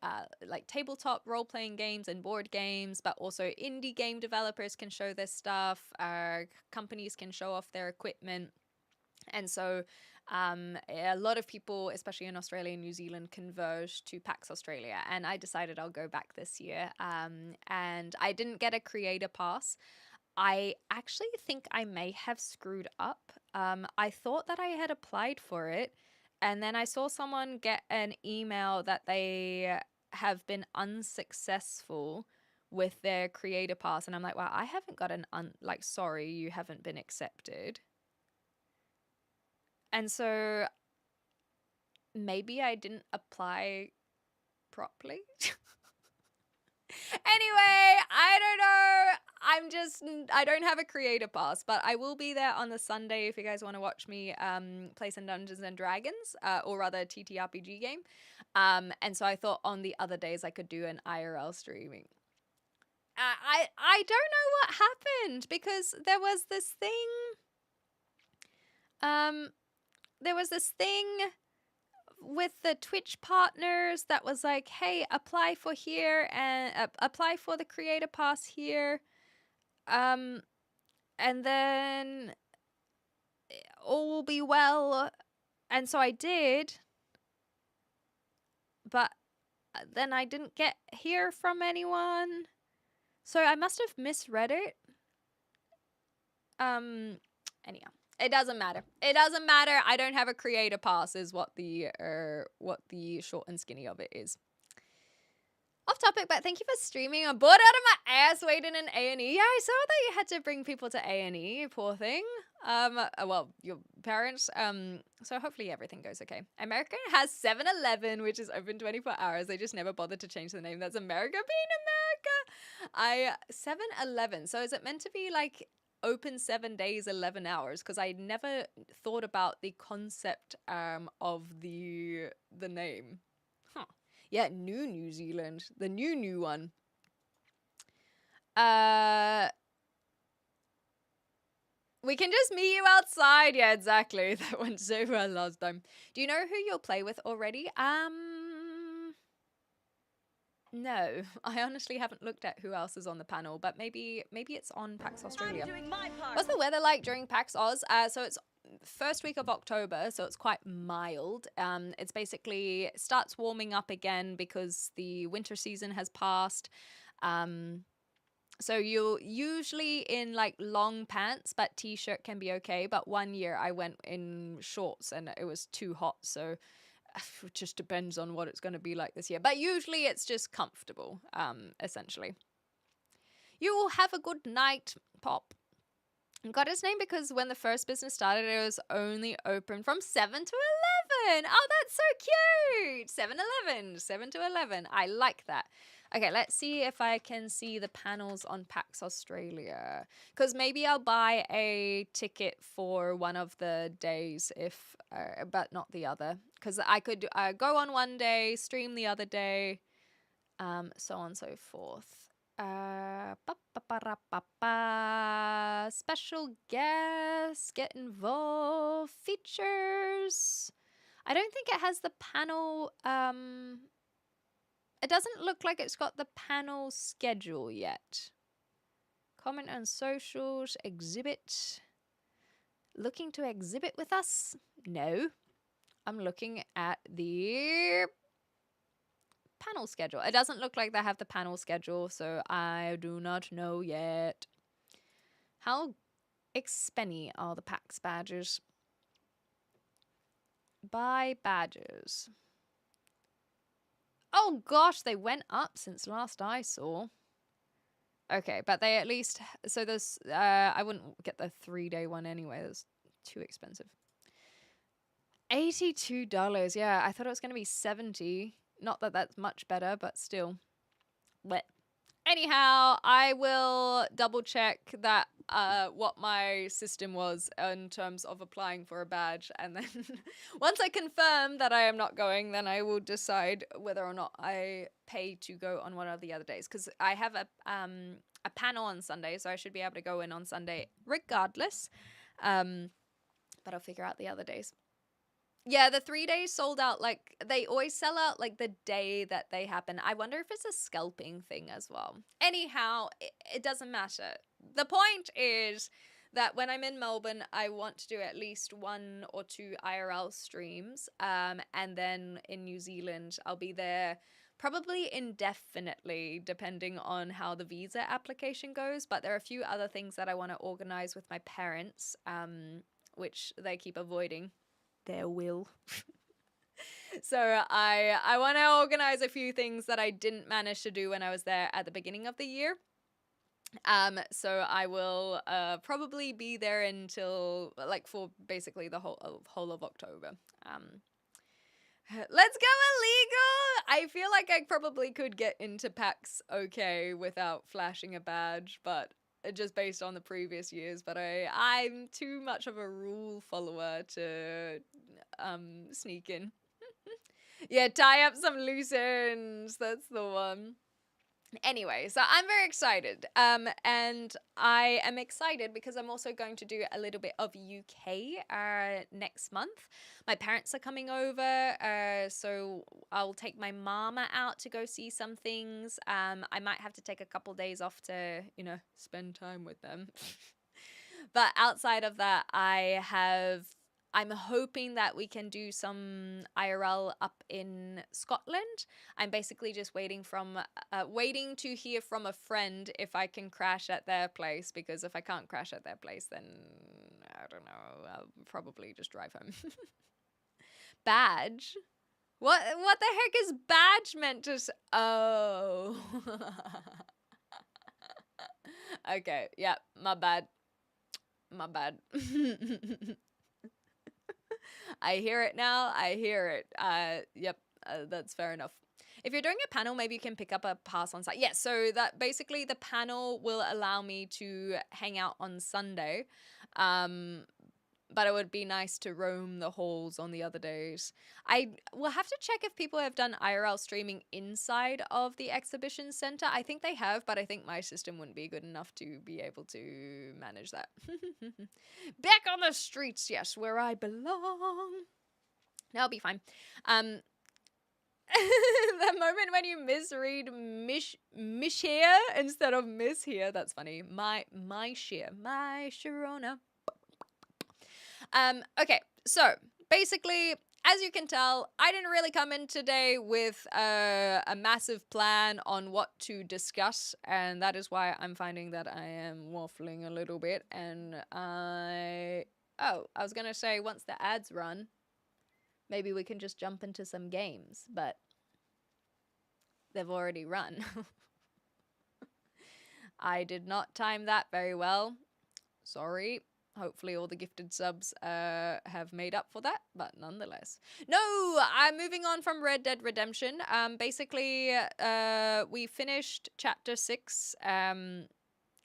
S2: like tabletop role-playing games and board games, but also indie game developers can show their stuff. Companies can show off their equipment. And so a lot of people, especially in Australia and New Zealand, converge to PAX Australia. And I decided I'll go back this year. And I didn't get a creator pass. I actually think I may have screwed up. I thought that I had applied for it. And then I saw someone get an email that they have been unsuccessful with their creator pass. And I'm like, wow, I haven't got sorry, you haven't been accepted. And so maybe I didn't apply properly. Anyway, I don't know. I don't have a creator pass, but I will be there on the Sunday if you guys want to watch me play some Dungeons and Dragons, or rather a TTRPG game. And so I thought on the other days I could do an IRL streaming. I don't know what happened, because there was this thing with the Twitch partners that was like, hey, apply for here and apply for the creator pass here. And then all will be well. And so I did. But then I didn't hear from anyone. So I must have misread it. Anyhow. It doesn't matter. It doesn't matter. I don't have a creator pass is what the short and skinny of it is. Off topic, but thank you for streaming. I'm bored out of my ass waiting in A&E. Yeah, I saw that you had to bring people to A&E. Poor thing. Well, your parents. So hopefully everything goes okay. America has 7-Eleven, which is open 24 hours. They just never bothered to change the name. That's America being America. 7-Eleven. So is it meant to be like open 7 days, 11 hours? Because I never thought about the concept of the name. Huh. Yeah, New Zealand, the new one. We can just meet you outside. Yeah, exactly. That went so well last time. Do you know who you'll play with already? No. I honestly haven't looked at who else is on the panel, but maybe it's on PAX Australia.
S1: I'm doing my part.
S2: What's the weather like during PAX Oz? So it's first week of October, so it's quite mild. It's basically starts warming up again because the winter season has passed. So you're usually in like long pants, but t-shirt can be okay. But one year I went in shorts and it was too hot. So it just depends on what it's going to be like this year. But usually it's just comfortable, essentially. You will have a good night, Pop. Got his name because when the first business started, it was only open from 7 to 11. Oh, that's so cute. 7-Eleven, 7 to 11. I like that. Okay, let's see if I can see the panels on PAX Australia. Because maybe I'll buy a ticket for one of the days, but not the other. Because I could go on one day, stream the other day, so on and so forth. Special guests, get involved, features. I don't think it has the panel. It doesn't look like it's got the panel schedule yet. Comment on socials, exhibit. Looking to exhibit with us? No. I'm looking at the panel schedule. It doesn't look like they have the panel schedule, so I do not know yet. How expenny are the PAX badges? Buy badges. Oh gosh, they went up since last I saw. Okay, but they at least... So there's... I wouldn't get the 3-day one anyway. That's too expensive. $82. Yeah, I thought it was going to be $70. Not that that's much better, but still. But anyhow, I will double check that what my system was in terms of applying for a badge, and then once I confirm that I am not going, then I will decide whether or not I pay to go on one of the other days, because I have a panel on Sunday, so I should be able to go in on Sunday regardless. But I'll figure out the other days. Yeah, the 3 days sold out. Like, they always sell out like the day that they happen. I wonder if it's a scalping thing as well. Anyhow, it doesn't matter. The point is that when I'm in Melbourne, I want to do at least 1 or 2 IRL streams. And then in New Zealand, I'll be there probably indefinitely, depending on how the visa application goes. But there are a few other things that I want to organize with my parents, which they keep avoiding. Their will. So I want to organize a few things that I didn't manage to do when I was there at the beginning of the year. So I will probably be there until like for basically the whole of October. Let's go illegal. I feel like I probably could get into PAX okay without flashing a badge, but just based on the previous years, but I'm too much of a rule follower to sneak in. Yeah, tie up some loose ends. That's the one. Anyway, so I'm very excited. And I am excited because I'm also going to do a little bit of UK next month. My parents are coming over, so I'll take my mama out to go see some things. I might have to take a couple days off to, spend time with them. But outside of that, I'm hoping that we can do some IRL up in Scotland. I'm basically just waiting to hear from a friend if I can crash at their place, because if I can't crash at their place, then I don't know, I'll probably just drive home. Badge? What the heck is badge meant to Oh. Okay, yeah, my bad. My bad. I hear it now. I hear it. Yep, that's fair enough. If you're doing a panel, maybe you can pick up a pass on site. Yes, so that basically the panel will allow me to hang out on Sunday. But it would be nice to roam the halls on the other days. I will have to check if people have done IRL streaming inside of the exhibition center. I think they have, but I think my system wouldn't be good enough to be able to manage that. Back on the streets, yes, where I belong. That'll be fine. The moment when you misread mish here instead of miss here, that's funny. My sheer, my Sharona. Okay, so basically, as you can tell, I didn't really come in today with a massive plan on what to discuss, and that is why I'm finding that I am waffling a little bit, and I was gonna say, once the ads run, maybe we can just jump into some games, but they've already run. I did not time that very well. Sorry. Hopefully all the gifted subs have made up for that, but nonetheless. No, I'm moving on from Red Dead Redemption. Basically, we finished Chapter 6,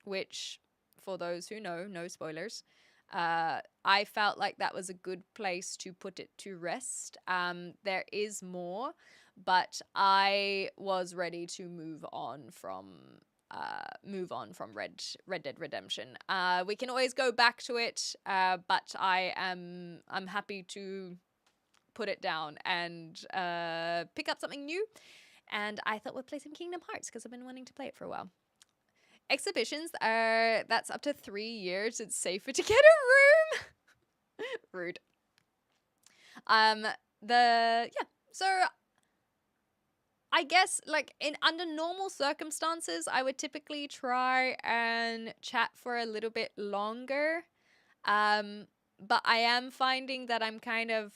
S2: which, for those who know, no spoilers, I felt like that was a good place to put it to rest. There is more, but I was ready to move on from Red Dead Redemption. We can always go back to it, but I'm happy to put it down and pick up something new. And I thought we'd play some Kingdom Hearts because I've been wanting to play it for a while. Exhibitions that's up to 3 years. It's safer to get a room. Rude. So I guess, like, under normal circumstances, I would typically try and chat for a little bit longer. But I am finding that I'm kind of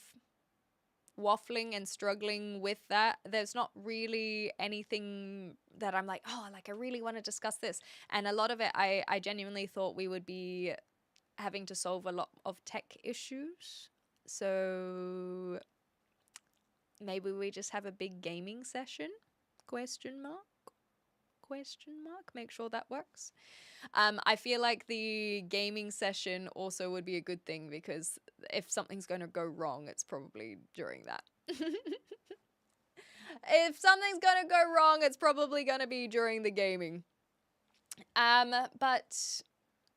S2: waffling and struggling with that. There's not really anything that I'm like, oh, like, I really want to discuss this. And a lot of it, I genuinely thought we would be having to solve a lot of tech issues. So maybe we just have a big gaming session? Question mark? Make sure that works. I feel like the gaming session also would be a good thing because if something's going to go wrong, it's probably during that. If something's going to go wrong, it's probably going to be during the gaming. But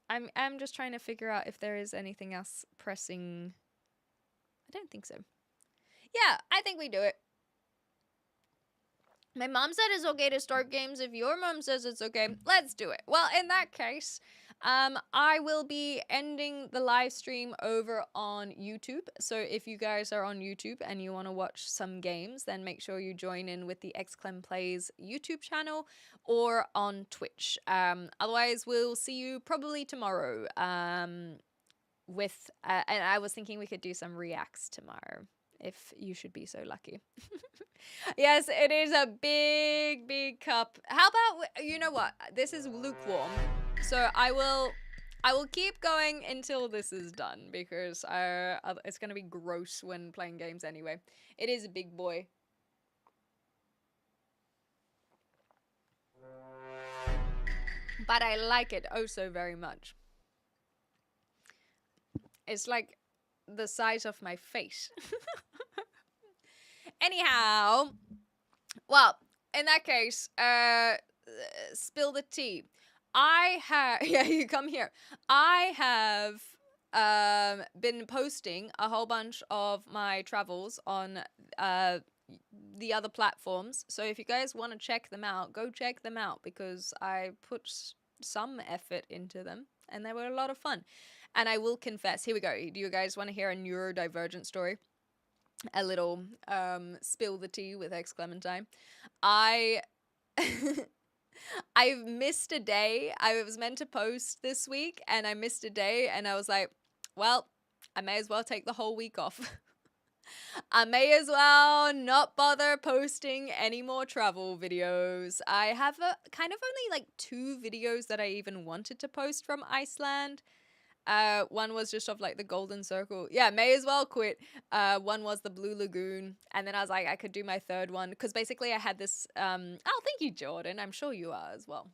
S2: I'm just trying to figure out if there is anything else pressing. I don't think so. Yeah, I think we do it. My mom said it's okay to start games. If your mom says it's okay, let's do it. Well, in that case, I will be ending the live stream over on YouTube. So if you guys are on YouTube and you want to watch some games, then make sure you join in with the XClem Plays YouTube channel or on Twitch. Otherwise, we'll see you probably tomorrow. And I was thinking we could do some reacts tomorrow, if you should be so lucky. Yes, it is a big, big cup. How about, you know what? This is lukewarm. So I will keep going until this is done because it's going to be gross when playing games anyway. It is a big boy. But I like it oh so very much. It's like the size of my face. Anyhow, well, in that case, spill the tea. Yeah, you come here. I have been posting a whole bunch of my travels on the other platforms. So if you guys want to check them out, go check them out because I put some effort into them and they were a lot of fun. And I will confess, here we go. Do you guys want to hear a neurodivergent story? A little spill the tea with X Clementine. I've missed a day. I was meant to post this week and I missed a day and I was like, well, I may as well take the whole week off. I may as well not bother posting any more travel videos. I have kind of only like 2 videos that I even wanted to post from Iceland. One was just of like the golden circle. Yeah, may as well quit. One was the Blue Lagoon, and then I was like, I could do my third one because basically I had this. Oh, thank you, Jordan. I'm sure you are as well.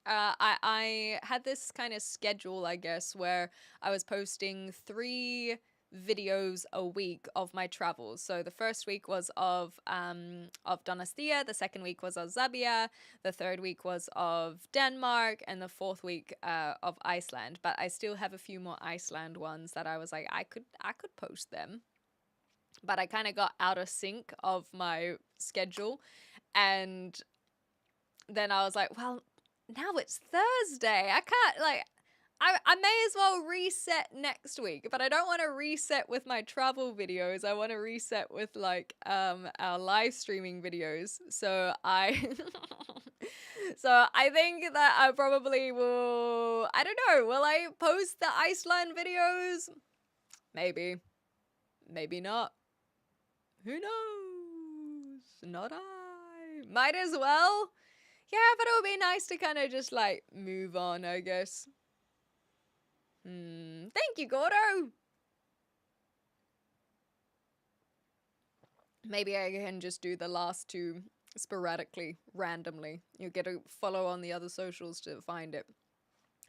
S2: I had this kind of schedule, I guess, where I was posting 3 videos a week of my travels. So the first week was of Donostia, the second week was of Zabia, the third week was of Denmark, and the fourth week of Iceland. But I still have a few more Iceland ones that I was like, I could post them. But I kind of got out of sync of my schedule, and then I was like, well, now it's Thursday. I can't like I may as well reset next week, but I don't want to reset with my travel videos. I want to reset with like our live streaming videos. So I so I think that I probably will, I don't know, will I post the Iceland videos? Maybe. Maybe not. Who knows? Not I. Might as well. Yeah, but it would be nice to kind of just like move on, I guess. Thank you, Gordo. Maybe I can just do the last 2 sporadically, randomly. You get to follow on the other socials to find it.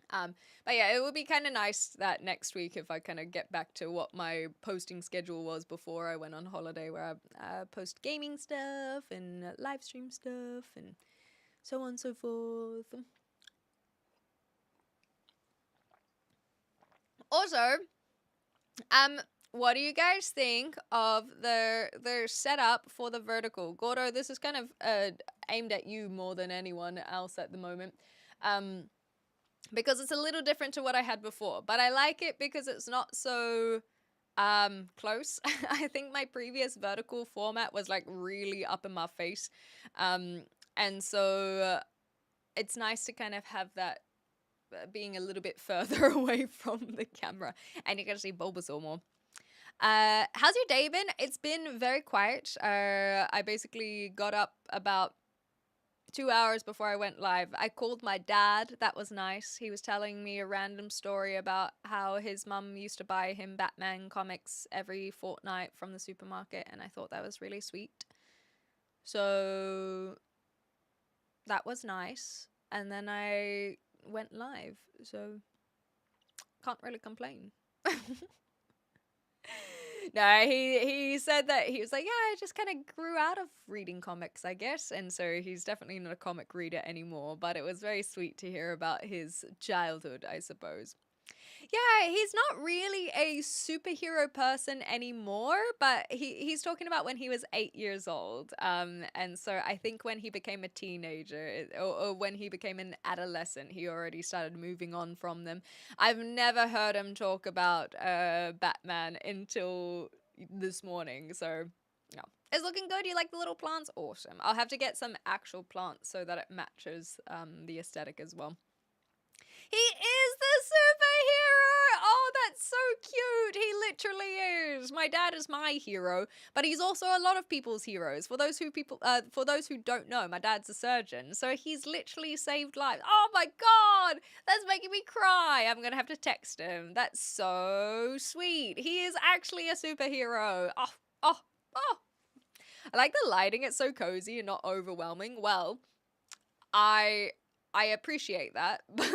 S2: But yeah, it would be kind of nice that next week if I kind of get back to what my posting schedule was before I went on holiday, where I post gaming stuff and live stream stuff and so on and so forth. Also, what do you guys think of their setup for the vertical? Gordo, this is kind of aimed at you more than anyone else at the moment. Because it's a little different to what I had before, but I like it because it's not so close. I think my previous vertical format was like really up in my face. And so it's nice to kind of have that being a little bit further away from the camera, and you can see Bulbasaur more. How's your day been? It's been very quiet. I basically got up about 2 hours before I went live. I called my dad. That was nice. He was telling me a random story about how his mum used to buy him Batman comics every fortnight from the supermarket, and I thought that was really sweet. So that was nice. And then I went live, so can't really complain. No, he said that he was like, yeah, I just kind of grew out of reading comics, I guess, and so he's definitely not a comic reader anymore, but it was very sweet to hear about his childhood, I suppose. Yeah, he's not really a superhero person anymore, but he's talking about when he was 8 years old. And so I think when he became a teenager or when he became an adolescent, he already started moving on from them. I've never heard him talk about Batman until this morning, so no. It's looking good. You like the little plants? Awesome. I'll have to get some actual plants so that it matches the aesthetic as well. He is the superhero! Oh, that's so cute! He literally is. My dad is my hero, but he's also a lot of people's heroes. For those who don't know, my dad's a surgeon, so he's literally saved lives. Oh my god, that's making me cry. I'm gonna have to text him. That's so sweet. He is actually a superhero. Oh. I like the lighting. It's so cozy and not overwhelming. Well, I appreciate that, but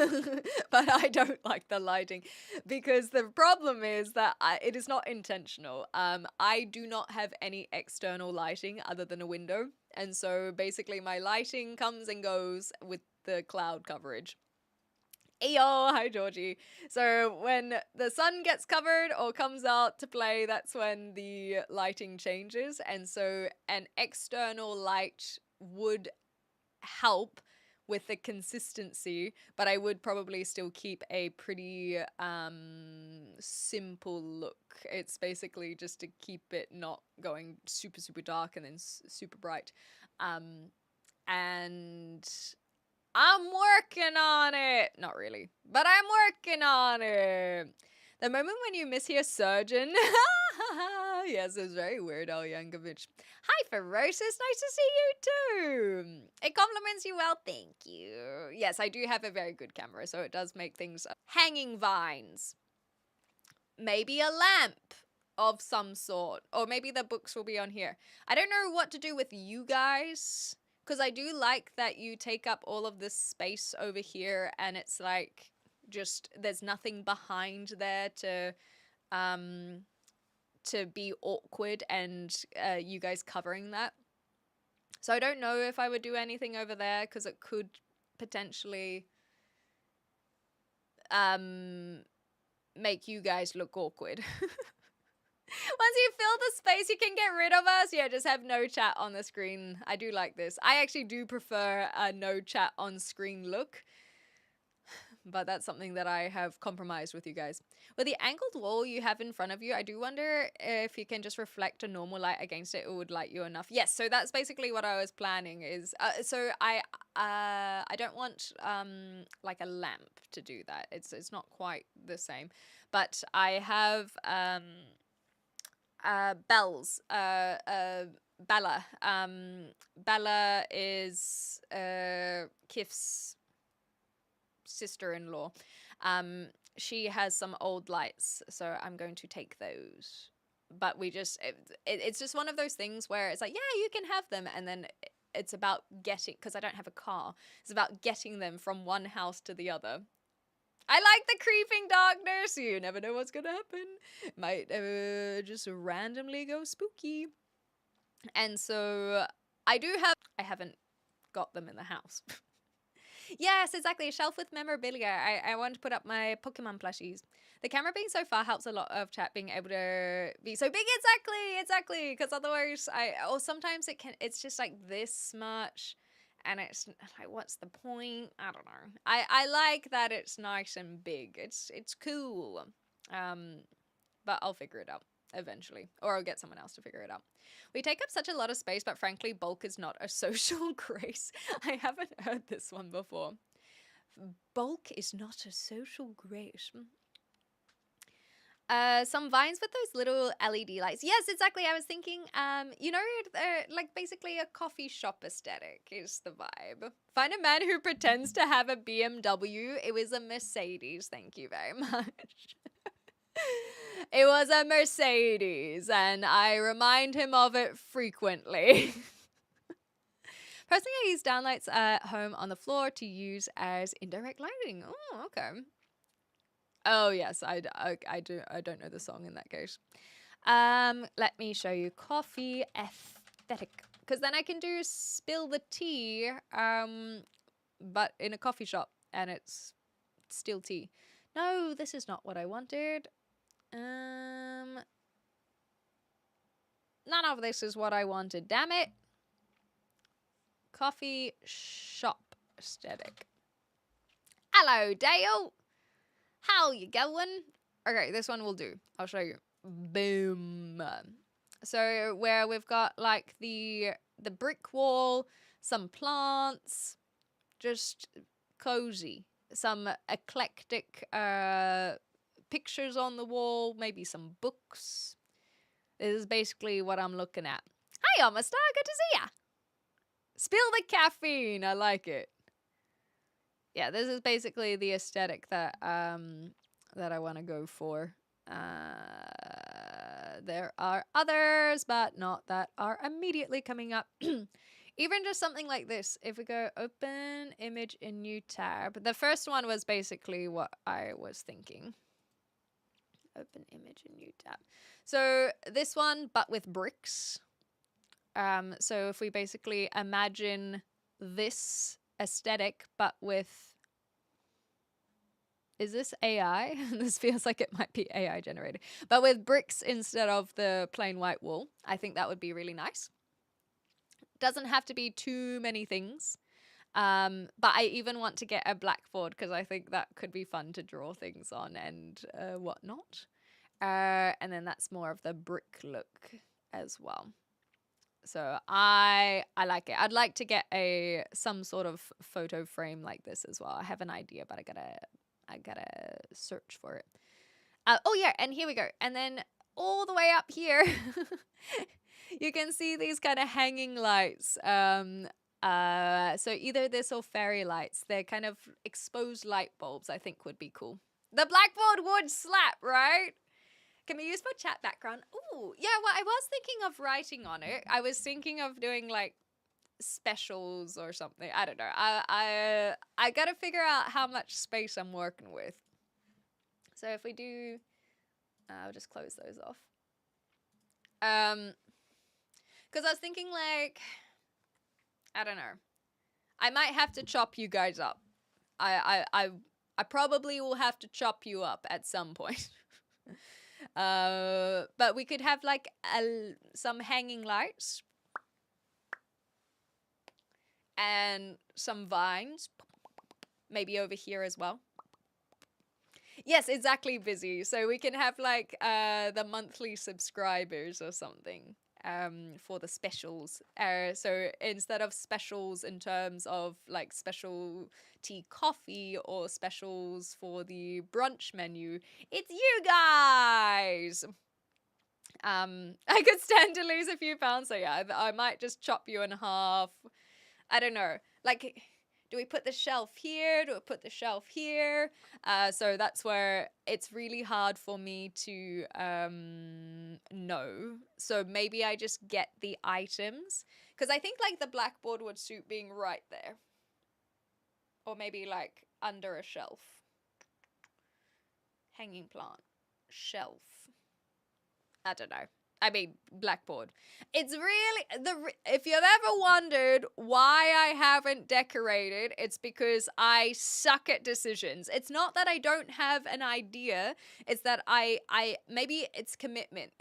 S2: I don't like the lighting because the problem is that it is not intentional. I do not have any external lighting other than a window, and so basically my lighting comes and goes with the cloud coverage. Ayo, hi Georgie. So when the sun gets covered or comes out to play, that's when the lighting changes, and so an external light would help with the consistency, but I would probably still keep a pretty simple look. It's basically just to keep it not going super dark and then super bright. And I'm working on it. Not really, but I'm working on it. The moment when you mishear surgeon. Yes, it's very weird, Al Yankovic. Hi, Ferocious. Nice to see you too. It compliments you well. Thank you. Yes, I do have a very good camera, so it does make things hanging vines. maybe a lamp of some sort, or maybe the books will be on here. I don't know what to do with you guys, because I do like that you take up all of this space over here, and it's like just there's nothing behind there to be awkward, and you guys covering that. So I don't know if I would do anything over there, because it could potentially make you guys look awkward. Once you fill the space, you can get rid of us. Yeah, just have no chat on the screen. I do like this. I actually do prefer a no chat on screen look. But that's something that I have compromised with you guys. With the angled wall you have in front of you, I do wonder if you can just reflect a normal light against it, it would light you enough. Yes, so that's basically what I was planning is, so I don't want like a lamp to do that. It's not quite the same. But I have bells, Bella. Bella is Kif's sister-in-law. She has some old lights, so I'm going to take those. But we just, it's just one of those things where it's like, yeah, you can have them, and then it's about getting, because I don't have a car, it's about getting them from one house to the other. I like the creeping darkness. You never know what's gonna happen. Might just randomly go spooky. And so I haven't got them in the house. Yes, exactly. A shelf with memorabilia. I want to put up my Pokemon plushies. The camera being so far helps a lot of chat being able to be so big. Exactly. Because otherwise, or sometimes it's just like this much. And it's like, what's the point? I don't know. I like that it's nice and big. It's cool. But I'll figure it out eventually. Or I'll get someone else to figure it out. We take up such a lot of space, but frankly, bulk is not a social grace. I haven't heard this one before. Bulk is not a social grace. Some vines with those little LED lights. Yes, exactly. I was thinking, you know, like basically a coffee shop aesthetic is the vibe. Find a man who pretends to have a BMW. It was a Mercedes. Thank you very much. It was a Mercedes, and I remind him of it frequently. Personally, I use downlights at home on the floor to use as indirect lighting. Oh, okay. Oh, yes, I don't know the song in that case. Let me show you coffee aesthetic. Because then I can do spill the tea, but in a coffee shop, and it's still tea. No, this is not what I wanted. None of this is what I wanted, damn it. Coffee shop aesthetic. Hello, Dale. How you going? Okay, this one will do. I'll show you. Boom. So where we've got like the brick wall, some plants, just cozy. Some eclectic pictures on the wall, maybe some books. This is basically what I'm looking at. Hi, Omastar, good to see ya. Spill the caffeine, I like it. Yeah, this is basically the aesthetic that that I want to go for. There are others, but not that are immediately coming up. Even just something like this. If we go open image in new tab. The first one was basically what I was thinking. Open image in new tab. So this one, but with bricks. So if we basically imagine this aesthetic, but with... Is this AI? This feels like it might be AI generated. But with bricks instead of the plain white wall. I think that would be really nice. Doesn't have to be too many things. But I even want to get a blackboard because I think that could be fun to draw things on and whatnot. And then that's more of the brick look as well. So I like it. I'd like to get some sort of photo frame like this as well. I have an idea, but I gotta search for it. Oh yeah, and here we go. And then all the way up here, you can see these kind of hanging lights. So either this or fairy lights. They're kind of exposed light bulbs, I think would be cool. The blackboard would slap, right? Can be used for chat background. Ooh, yeah, well, I was thinking of writing on it. I was thinking of doing like specials or something. I don't know. I gotta figure out how much space I'm working with. So if we do, I'll just close those off. Because I was thinking like, I don't know. I might have to chop you guys up. I probably will have to chop you up at some point. But we could have like some hanging lights and some vines, maybe over here as well. Yes, exactly, Busy. So we can have like the monthly subscribers or something for the specials. So instead of specials in terms of like specialty coffee or specials for the brunch menu, it's you guys. I could stand to lose a few pounds, so yeah, I might just chop you in half. I don't know. Like, do we put the shelf here? Do we put the shelf here? So that's where it's really hard for me to know. So maybe I just get the items. Because I think like the blackboard would suit being right there. Or maybe like under a shelf. Hanging plant. Shelf. I don't know. I mean, blackboard. It's really if you've ever wondered why I haven't decorated, it's because I suck at decisions. It's not that I don't have an idea, it's that I maybe it's commitment.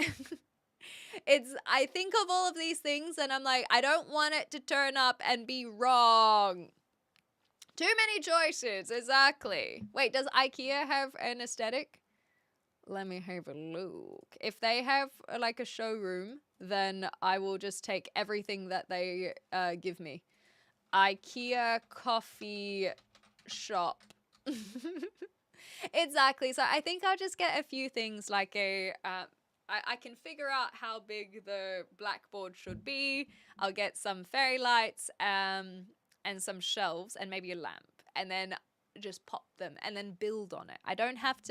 S2: I think of all of these things and I'm like, I don't want it to turn up and be wrong. Too many choices, exactly. Wait, does IKEA have an aesthetic? Let me have a look. If they have like a showroom, then I will just take everything that they give me. IKEA coffee shop. Exactly. So I think I'll just get a few things like I can figure out how big the blackboard should be. I'll get some fairy lights and some shelves and maybe a lamp. And then just pop them and then build on it. I don't have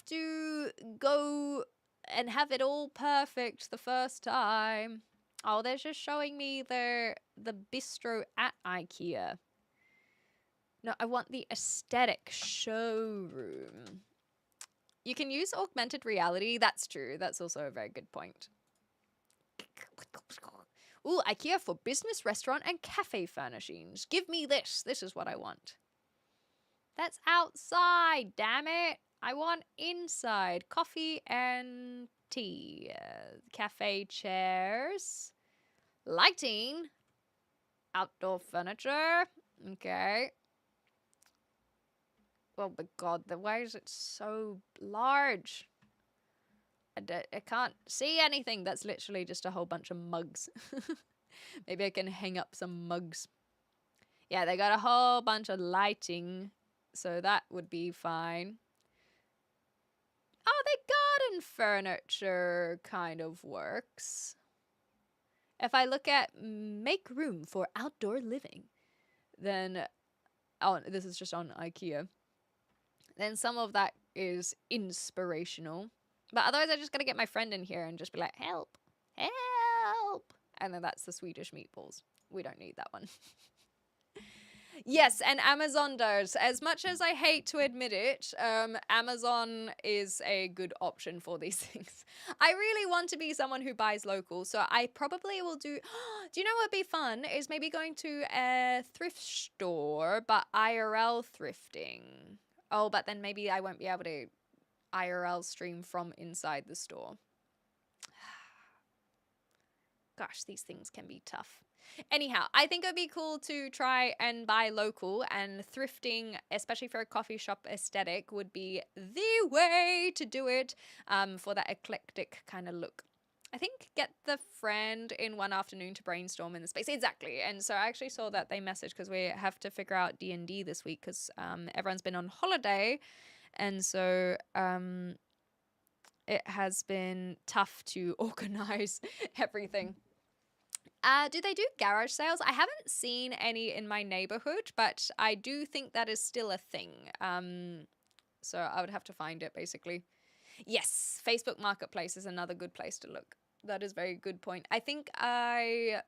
S2: to go and have it all perfect the first time. Oh, they're just showing me the bistro at IKEA. No, I want the aesthetic showroom. You can use augmented reality. That's true. That's also a very good point. Ooh, IKEA for business, restaurant, and cafe furnishings. Give me this. This is what I want. That's outside, damn it. I want inside. Coffee and tea. Cafe chairs. Lighting. Outdoor furniture. Okay. Oh my god, why is it so large? I can't see anything. That's literally just a whole bunch of mugs. Maybe I can hang up some mugs. Yeah, they got a whole bunch of lighting. So that would be fine. Oh, the garden furniture kind of works. If I look at make room for outdoor living, then, oh, this is just on IKEA. Then some of that is inspirational. But otherwise I just gotta get my friend in here and just be like, help, help. And then that's the Swedish meatballs. We don't need that one. Yes, and Amazon does. As much as I hate to admit it, Amazon is a good option for these things. I really want to be someone who buys local, so I probably will do... Do you know what would be fun? Is maybe going to a thrift store, but IRL thrifting. Oh, but then maybe I won't be able to IRL stream from inside the store. Gosh, these things can be tough. Anyhow, I think it would be cool to try and buy local, and thrifting, especially for a coffee shop aesthetic, would be the way to do it for that eclectic kind of look. I think get the friend in one afternoon to brainstorm in the space. Exactly. And so I actually saw that they messaged because we have to figure out D&D this week because everyone's been on holiday. And so it has been tough to organize everything. Do they do garage sales? I haven't seen any in my neighborhood, but I do think that is still a thing. So I would have to find it, basically. Yes, Facebook Marketplace is another good place to look. That is a very good point. I think I'll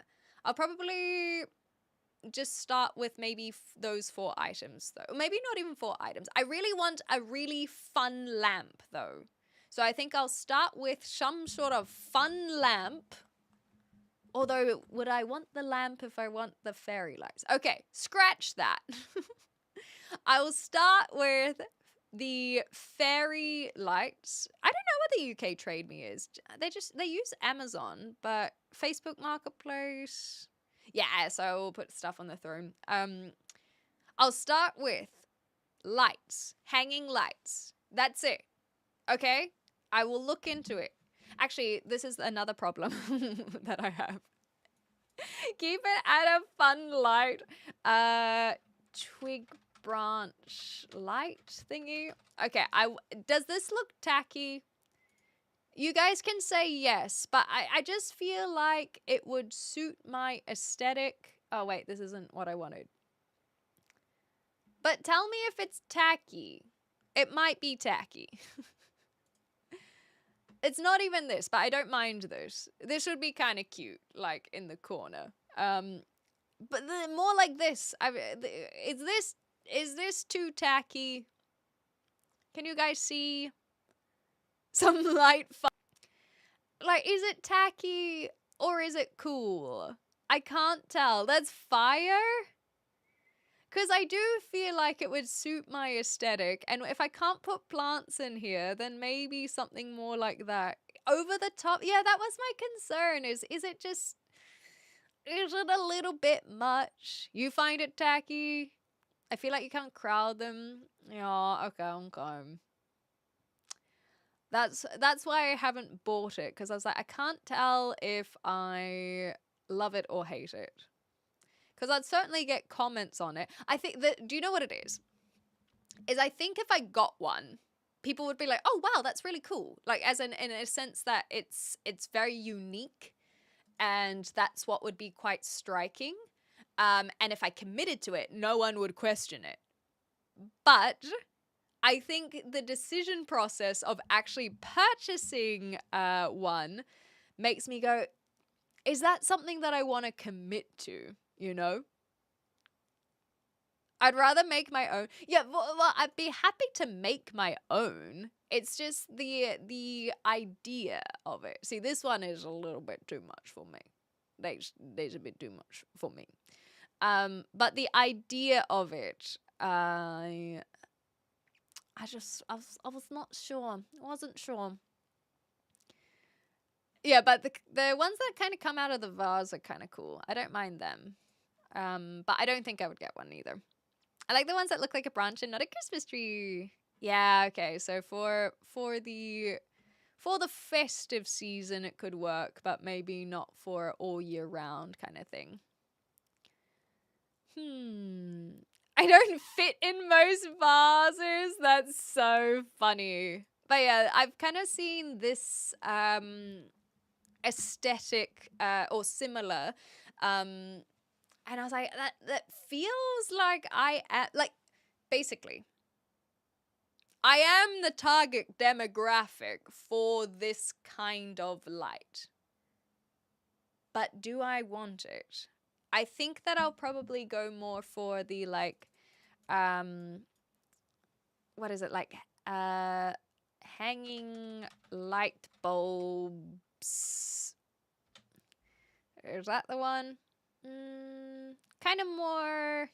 S2: probably just start with maybe those 4 items though. Maybe not even 4 items. I really want a really fun lamp though. So I think I'll start with some sort of fun lamp. Although, would I want the lamp if I want the fairy lights? Okay, scratch that. I will start with the fairy lights. I don't know what the UK Trade Me is. They use Amazon, but Facebook Marketplace. Yeah, so I will put stuff on the throne. I'll start with lights, hanging lights. That's it. Okay? I will look into it. Actually, this is another problem that I have. Keep it at a fun light. Twig branch light thingy. Okay, does this look tacky? You guys can say yes, but I just feel like it would suit my aesthetic. Oh wait, this isn't what I wanted. But tell me if it's tacky. It might be tacky. It's not even this, but I don't mind this. This would be kind of cute, like in the corner. But more like this. Is this too tacky? Can you guys see some light fun? Like, is it tacky or is it cool? I can't tell. That's fire? Because I do feel like it would suit my aesthetic. And if I can't put plants in here, then maybe something more like that. Over the top. Yeah, that was my concern. Is it just... Is it a little bit much? You find it tacky? I feel like you can't crowd them. Yeah, okay. That's why I haven't bought it. Because I was like, I can't tell if I love it or hate it. Because I'd certainly get comments on it. I think that, do you know what it is? I think if I got one, people would be like, oh, wow, that's really cool. Like, as in a sense that it's very unique. And that's what would be quite striking. And if I committed to it, no one would question it. But I think the decision process of actually purchasing one makes me go, is that something that I want to commit to? You know? I'd rather make my own. Yeah, well, I'd be happy to make my own. It's just the idea of it. See, this one is a little bit too much for me. There's a bit too much for me. But the idea of it, I was not sure. I wasn't sure. Yeah, but the ones that kind of come out of the vase are kind of cool. I don't mind them. But I don't think I would get one either. I like the ones that look like a branch and not a Christmas tree. Yeah, okay. So for the festive season it could work, but maybe not for all year round kind of thing. I don't fit in most vases. That's so funny. But yeah, I've kind of seen this aesthetic or similar and I was like, that feels like basically, I am the target demographic for this kind of light. But do I want it? I think that I'll probably go more for the what is it, like hanging light bulbs. Is that the one? Kind of more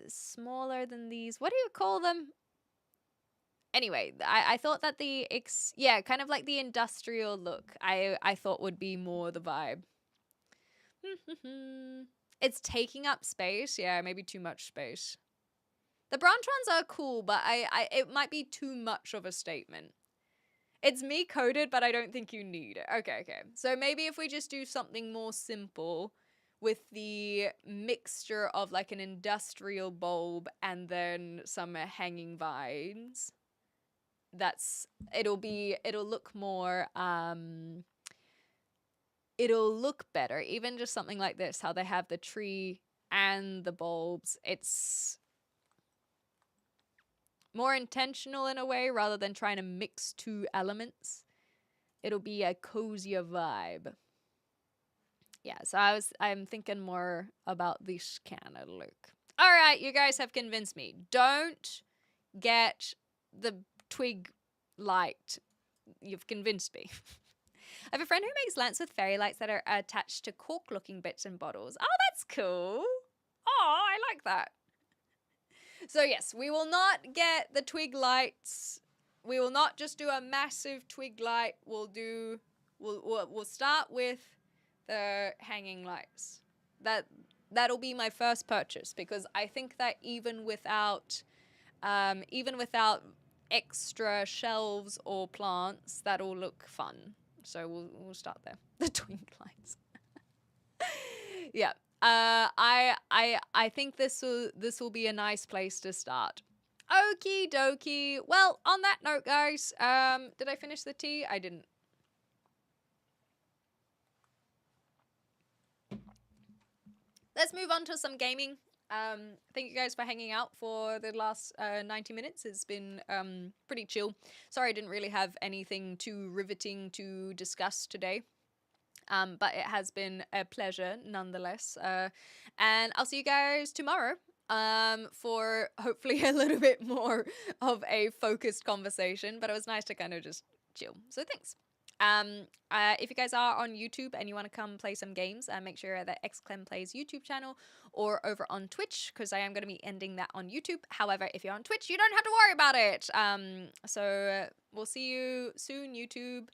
S2: smaller than these. What do you call them? Anyway, I thought that kind of like the industrial look I thought would be more the vibe. It's taking up space. Yeah, maybe too much space. The branch ones are cool, but it might be too much of a statement. It's me coded, but I don't think you need it. Okay. So maybe if we just do something more simple with the mixture of like an industrial bulb and then some hanging vines. It'll look more, it'll look better. Even just something like this, how they have the tree and the bulbs. It's more intentional in a way rather than trying to mix two elements. It'll be a cozier vibe. Yeah, so I'm thinking more about this kind of look. All right, you guys have convinced me. Don't get the twig light. You've convinced me. I have a friend who makes lamps with fairy lights that are attached to cork-looking bits and bottles. Oh, that's cool. Oh, I like that. So yes, we will not get the twig lights. We will not just do a massive twig light. We'll start with the hanging lights. That'll be my first purchase, because I think that even without extra shelves or plants, that'll look fun. So we'll start there. The twig lights. Yeah. I think this will be a nice place to start. Okie dokie. Well, on that note, guys, did I finish the tea? I didn't. Let's move on to some gaming. Thank you guys for hanging out for the last 90 minutes. It's been pretty chill. Sorry I didn't really have anything too riveting to discuss today. But it has been a pleasure nonetheless. And I'll see you guys tomorrow for hopefully a little bit more of a focused conversation. But it was nice to kind of just chill. So thanks. If you guys are on YouTube and you want to come play some games, make sure that XClem Plays YouTube channel or over on Twitch, because I am going to be ending that on YouTube. However, if you're on Twitch, you don't have to worry about it. So we'll see you soon, YouTube.